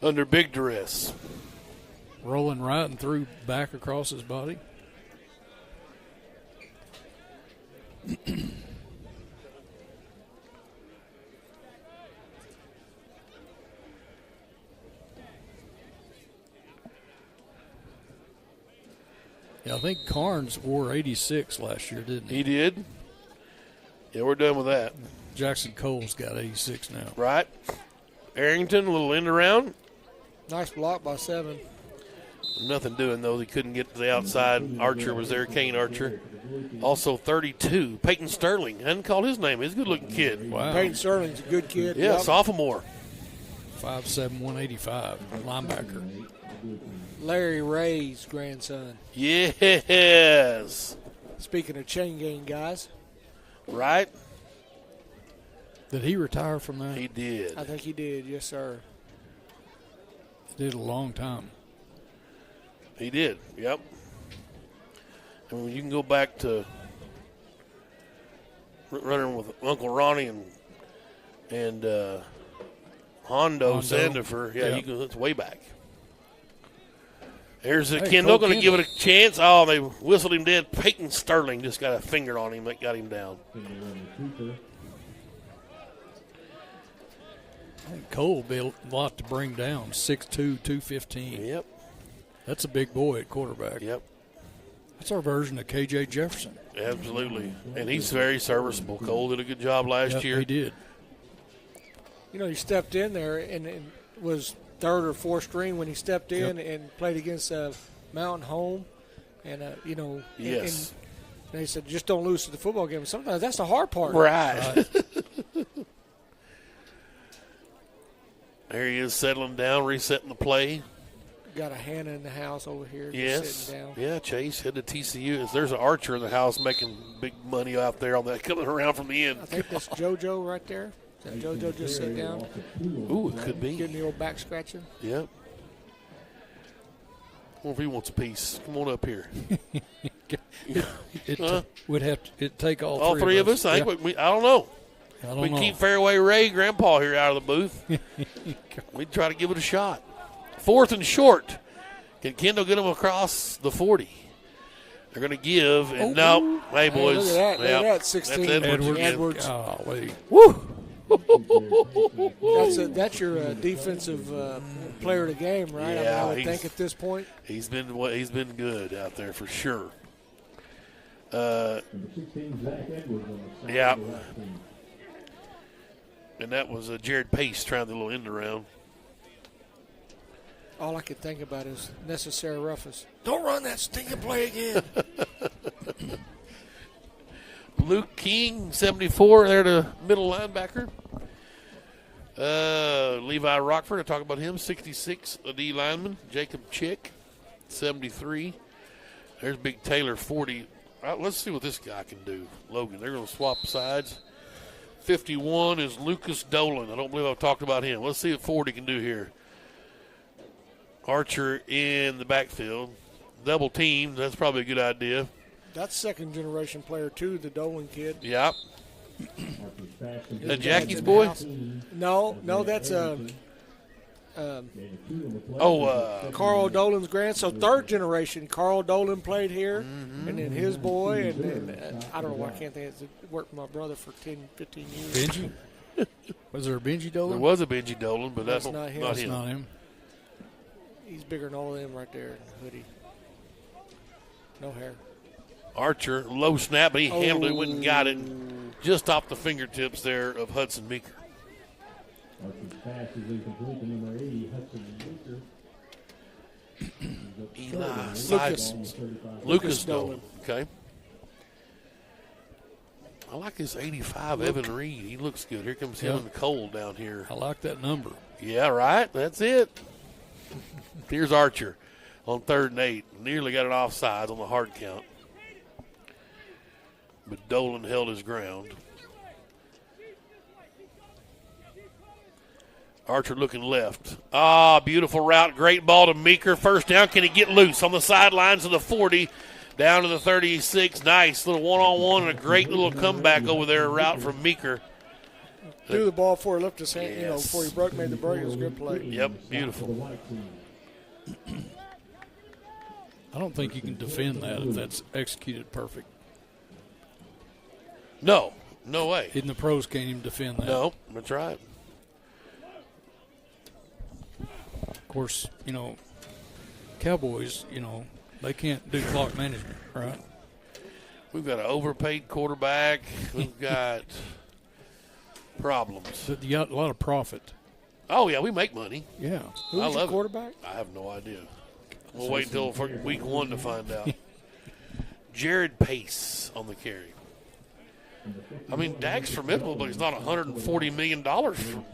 Under big duress. Rolling right and threw back across his body. Yeah, I think Carnes wore 86 last year, didn't he? He did. Yeah, we're done with that. Jackson Cole's got 86 now. Right. Arrington, a little end around. Nice block by 7. Nothing doing, though. He couldn't get to the outside. Archer was there, Kane Archer. Also 32, Peyton Sterling. Hadn't called his name. He's a good-looking kid. Wow. Peyton Sterling's a good kid. Yeah, Yep. sophomore. 5'7", 185, linebacker. Larry Ray's grandson. Yes. Speaking of chain gang guys, Right? Did he retire from that? He did. I think he did. Yes, sir. Did a long time. He did. Yep. I mean, you can go back to running with Uncle Ronnie and Hondo Sandifer. Yeah, Yep. you can. It's way back. Here's Hey, Kendall Cole going to give it a chance. Oh, they whistled him dead. Peyton Sterling just got a finger on him that got him down. I think Cole will be a lot to bring down. 6'2", 215. Yep. That's a big boy at quarterback. Yep. That's our version of K.J. Jefferson. Absolutely. And he's very serviceable. Cole did a good job last Yep, year. he did. You know, he stepped in there and was third or fourth string when he stepped in and played against Mountain Home. And, you know, Yes. and they said, just don't lose to the football game. Sometimes that's the hard part. Right. There he is settling down, resetting the play. Got a Hannah in the house over here. Yes. Just sitting down. Yeah, Chase head to TCU. There's an Archer in the house making big money out there on that coming around from the end. I think that's JoJo right there. Is that JoJo just sit down? Ooh, it could be. Getting the old back scratching. Yep. I wonder if he wants a piece. Come on up here. It'd take all, All three of us, I think. Yeah. I don't know. I don't We know. keep Fairway Ray, Grandpa here out of the booth. We'd try to give it a shot. 4th and short. Can Kendall get him across the 40? They're going to give, and no. Hey, boys. Look at that. Look at Yep. that. 16. That's Edwards. Edwards. Golly. Woo! That's your defensive player of the game, right? Yeah, I would he's- think at this point. He's been good out there for sure. Number 16, Zach Edwards on the side Yeah. of the left team. And that was Jared Pace trying the little end around. All I could think about is necessary roughness. Don't run that stinking play again. Luke King, 74, there to middle linebacker. Levi Rockford, I talk about him, 66, a D lineman. Jacob Chick, 73. There's Big Taylor, 40. Let's see what this guy can do. Logan, they're going to swap sides. 51 is Lucas Dolan. I don't believe I've talked about him. Let's see what 40 can do here. Archer in the backfield. Double teamed. That's probably a good idea. That's second generation player too, the Dolan kid. Yep. Archer's pass Is complete. that Jackie's boy? No, that's Gain of 2 on the play. Carl Dolan's grandson. So third generation. Carl Dolan played here, and then his boy, and I don't know why I can't think. It's worked with my brother for 10, 15 years. Benji? Was there a Benji Dolan? There was a Benji Dolan, but that's That's not him. not That's him. not him. He's bigger than all of them right there in the hoodie. No hair. Archer, low snap, but he handled it, went and got it just off the fingertips there of Hudson Meeker. Archer's pass is incomplete to number 80, Hudson Meeker. Eli Lucas. Lucas Dolan. Dolan. Okay. I like this 85 Evan Reed. He looks good. Here comes him Yeah. and Cole down here. I like that number. Yeah, right. That's it. Here's Archer on 3rd and 8. Nearly got it offsides on the hard count. But Dolan held his ground. Archer looking left. Beautiful route. Great ball to Meeker. First down. Can he get loose on the sidelines of the 40? Down to the 36. Nice little one-on-one and a great little comeback over there route from Meeker. Threw the ball before he lifted his hand, Yes. before he made the break. It was a good play. Yep, beautiful. The white team. I don't think you can defend that if that's executed perfect. No way. Even the pros can't even defend that. No, that's right. Of course, Cowboys, they can't do clock management, right? We've got an overpaid quarterback. We've got problems. But you got a lot of profit. Oh, yeah, we make money. Yeah. Who's I your love it. quarterback? I have no idea. We'll wait until for week 1 to find out. Jared Pace on the carry. I mean, Dak's formidable, but he's not $140 million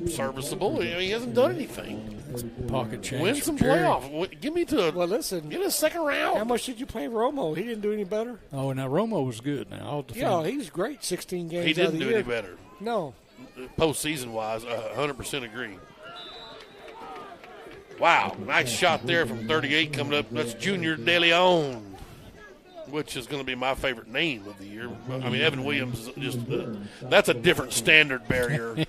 serviceable. I mean, he hasn't done anything. Pocket change. Win some from Jerry. playoff. Give me to Well, listen, get a second round. how much did you pay Romo? He didn't do any better. Oh, now Romo was good. Now I'll defend. Yeah, he was great. 16 games He out didn't of the do year. any better. No. Postseason wise, 100% agree. Wow, nice shot there from 38 coming up. That's Junior De Leon, which is going to be my favorite name of the year. I mean, Evan Williams is just that's a different standard barrier.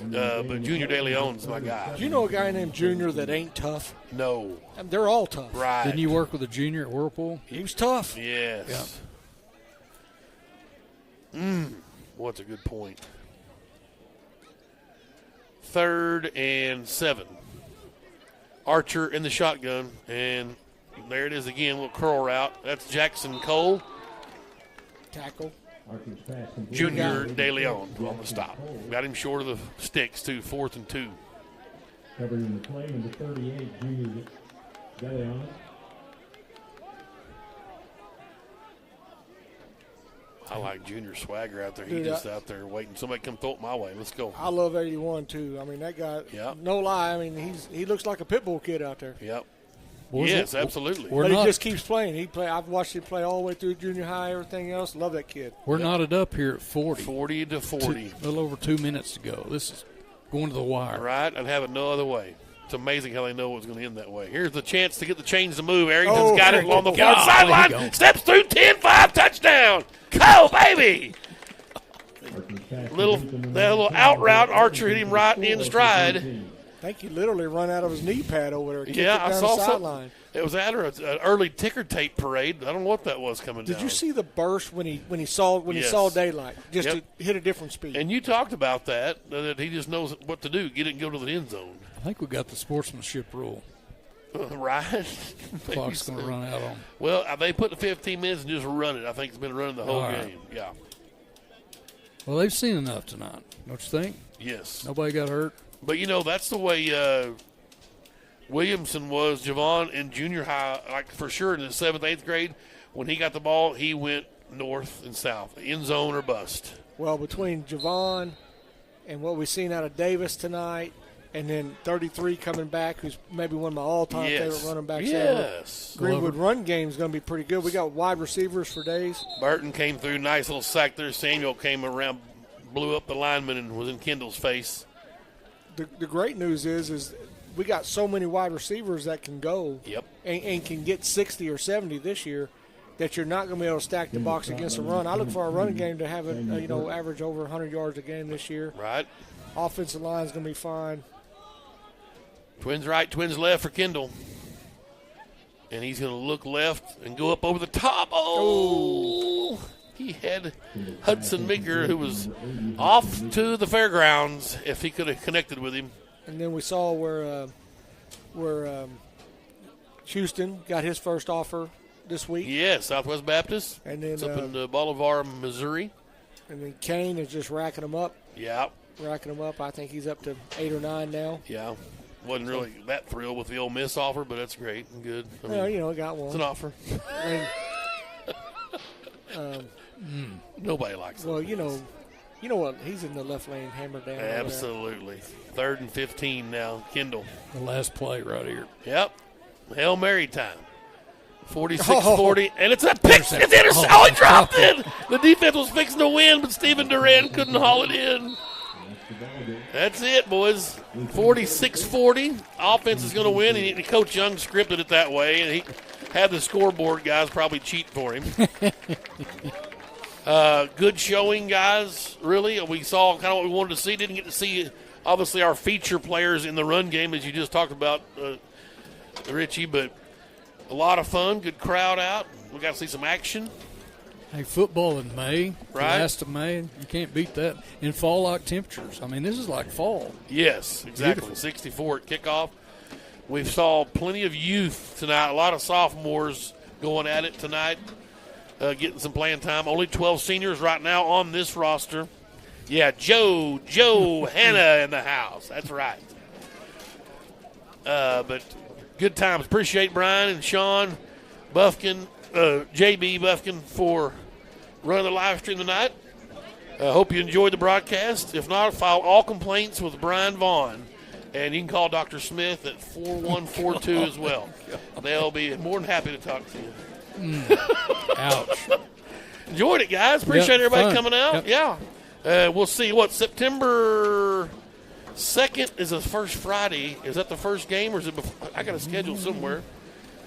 But Junior De Leon's my guy. Do you know a guy named Junior that ain't tough? No, I mean, they're all tough. right? Didn't you work with a junior at Whirlpool? He was tough. Yes. What's a good point? 3rd and 7. Archer in the shotgun, and there it is again, little curl route. That's Jackson Cole. Tackle. Archer's pass complete. Junior De Leon on the stop. Got him short of the sticks, too. 4th and 2. Covering the play, number 38, Junior De Leon. I like Junior swagger out there. He Dude, just out there waiting. Somebody come throw it my way. Let's go. I love 81 too. I mean, that guy. Yeah. No lie. I mean, he looks like a pit bull kid out there. Yep. Was Yes, it- absolutely. We're But not, he just keeps playing. I've watched him play all the way through junior high, everything else. Love that kid. we're knotted up here at 40. 40 to 40. A little over 2 minutes to go. This is going to the wire. Right? I'd have it no other way. It's amazing how they know it's going to end that way. Here's the chance to get the chains to move. Arrington's Oh, got it Arrington. on the far God, there you sideline. go. Steps through 10-5 touchdown. Go, baby. Archer's pass That complete. little out route, Archer hit him right in stride. I think he literally run out of his knee pad over there. Kicked Yeah, it I down saw the something. sideline. It was at an early ticker tape parade. I don't know what that was coming down. Did you see the burst when he saw Yes. daylight? Just Yep. to hit a different speed. And you talked about that he just knows what to do. Get it and go to the end zone. I think we got the sportsmanship rule. Right? Clock's going to run out on. Well, they put the 15 minutes and just run it. I think it's been running the whole All right. game. Yeah. Well, they've seen enough tonight, don't you think? Yes. Nobody got hurt. But, that's the way Williamson was, Javon, in junior high, like for sure in the 7th, 8th grade. When he got the ball, he went north and south, end zone or bust. Well, between Javon and what we've seen out of Davis tonight, and then 33 coming back, who's maybe one of my all-time favorite running backs ever. Yes. Greenwood run game is going to be pretty good. We got wide receivers for days. Burton came through, nice little sack there. Samuel came around, blew up the lineman, and was in Kendall's face. The great news is we got so many wide receivers that can go Yep. and can get 60 or 70 this year that you're not going to be able to stack the box against a run. I look for our running game to have average over 100 yards a game this year. Right. Offensive line is going to be fine. Twins right, twins left for Kendall. And he's going to look left and go up over the top. Oh! He had Hudson Meeker, who was off to the fairgrounds if he could have connected with him. And then we saw where Houston got his first offer this week. Yes, Southwest Baptist. And then It's up in Bolivar, Missouri. And then Kane is just racking them up. Yeah, I think he's up to 8 or 9 now. yeah. Wasn't really that thrilled with the Ole Miss offer, but that's great and good. I mean, Well, got it's an one. offer. And, Nobody likes it. well, you know what? He's in the left lane, hammered down. over there. Absolutely. 3rd and 15 now. Kendall. The last play right here. Yep. Hail Mary time. 46-40, and it's a pick. It's intercepted. Oh, Oh, he dropped it. The defense was fixing to win, but Steven Duran couldn't haul it in. That's it, boys. 46-40. Offense is going to win, and Coach Young scripted it that way, and he had the scoreboard guys probably cheat for him. Good showing, guys, really. We saw kind of what we wanted to see. Didn't get to see, obviously, our feature players in the run game, as you just talked about, Richie, but a lot of fun, good crowd out. We got to see some action. Hey, football in May, the Right. last of May, you can't beat that. In fall-like temperatures. I mean, this is like fall. Yes, exactly. Beautiful. 64 at kickoff. We saw plenty of youth tonight, a lot of sophomores going at it tonight, getting some playing time. Only 12 seniors right now on this roster. Yeah, Joe Hannah in the house. That's right. But good times. Appreciate Brian and Sean Buffkin, JB Buffkin, for running the live stream tonight. Hope you enjoyed the broadcast. If not, file all complaints with Brian Vaughn. And you can call Dr. Smith at 4142 as well. They'll be more than happy to talk to you. Ouch. Enjoyed it, guys. Appreciate everybody fun. coming out. Yep. Yeah. We'll see. September 2nd is the first Friday. Is that the first game, or is it before? I got a schedule somewhere.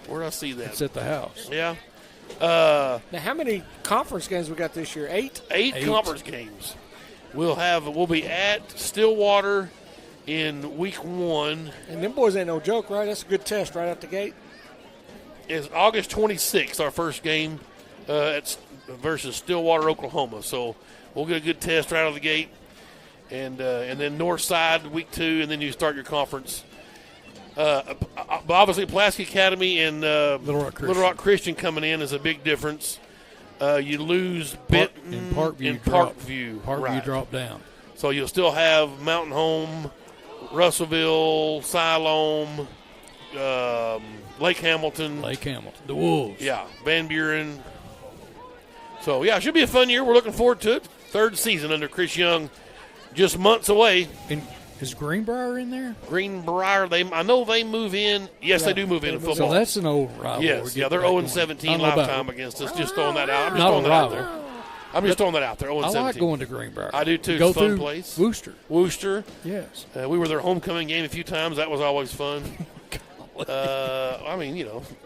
Where do I see that? It's at the house. Yeah. Now, how many conference games we got this year? 8? Eight conference games. We'll be at Stillwater in week 1. And them boys ain't no joke, right? That's a good test right out the gate. It's August 26th, our first game versus Stillwater, Oklahoma. So we'll get a good test right out of the gate. And then North Side week 2, and then you start your conference. But obviously, Pulaski Academy and Little Rock Christian coming in is a big difference. You lose Benton and Parkview. Parkview right. Drop down. So you'll still have Mountain Home, Russellville, Siloam, Lake Hamilton. The Wolves. Yeah, Van Buren. So, yeah, it should be a fun year. We're looking forward to it. Third season under Chris Young, just months away. And is Greenbrier in there? Greenbrier, I know they move in. Yes, they do move in football. So that's an old rival. Yes, they're 0-17 lifetime against us. Just throwing that out. I'm just throwing that out there. 0-17. I like going to Greenbrier. I do too. Go it's a fun through place. Worcester. Yes. We were their homecoming game a few times. That was always fun. I mean,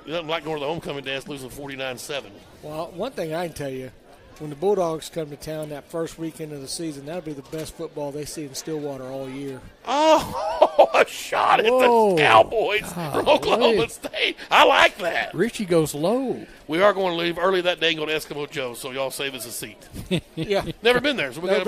nothing like going to the homecoming dance losing 49-7. Well, one thing I can tell you, when the Bulldogs come to town that first weekend of the season, that'll be the best football they see in Stillwater all year. Oh, a shot at the Cowboys from Oklahoma State. I like that. Richie goes low. We are going to leave early that day and go to Eskimo Joe's, so y'all save us a seat. Yeah. Never been there, so we're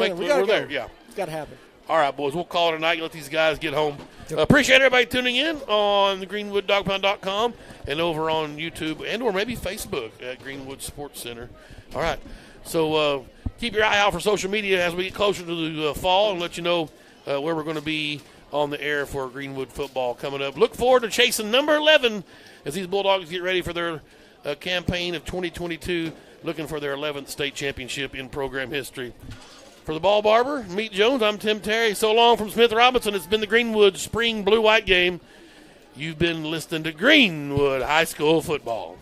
there. Yeah. It's got to happen. All right, boys, we'll call it a night and let these guys get home. Appreciate everybody tuning in on the GreenwoodDogpound.com and over on YouTube and or maybe Facebook at Greenwood Sports Center. All right, so keep your eye out for social media as we get closer to the fall and let you know where we're going to be on the air for Greenwood football coming up. Look forward to chasing number 11 as these Bulldogs get ready for their campaign of 2022, looking for their 11th state championship in program history. For the Ball Barber, Meet Jones, I'm Tim Terry. So long from Smith Robinson. It's been the Greenwood Spring Blue-White game. You've been listening to Greenwood High School Football.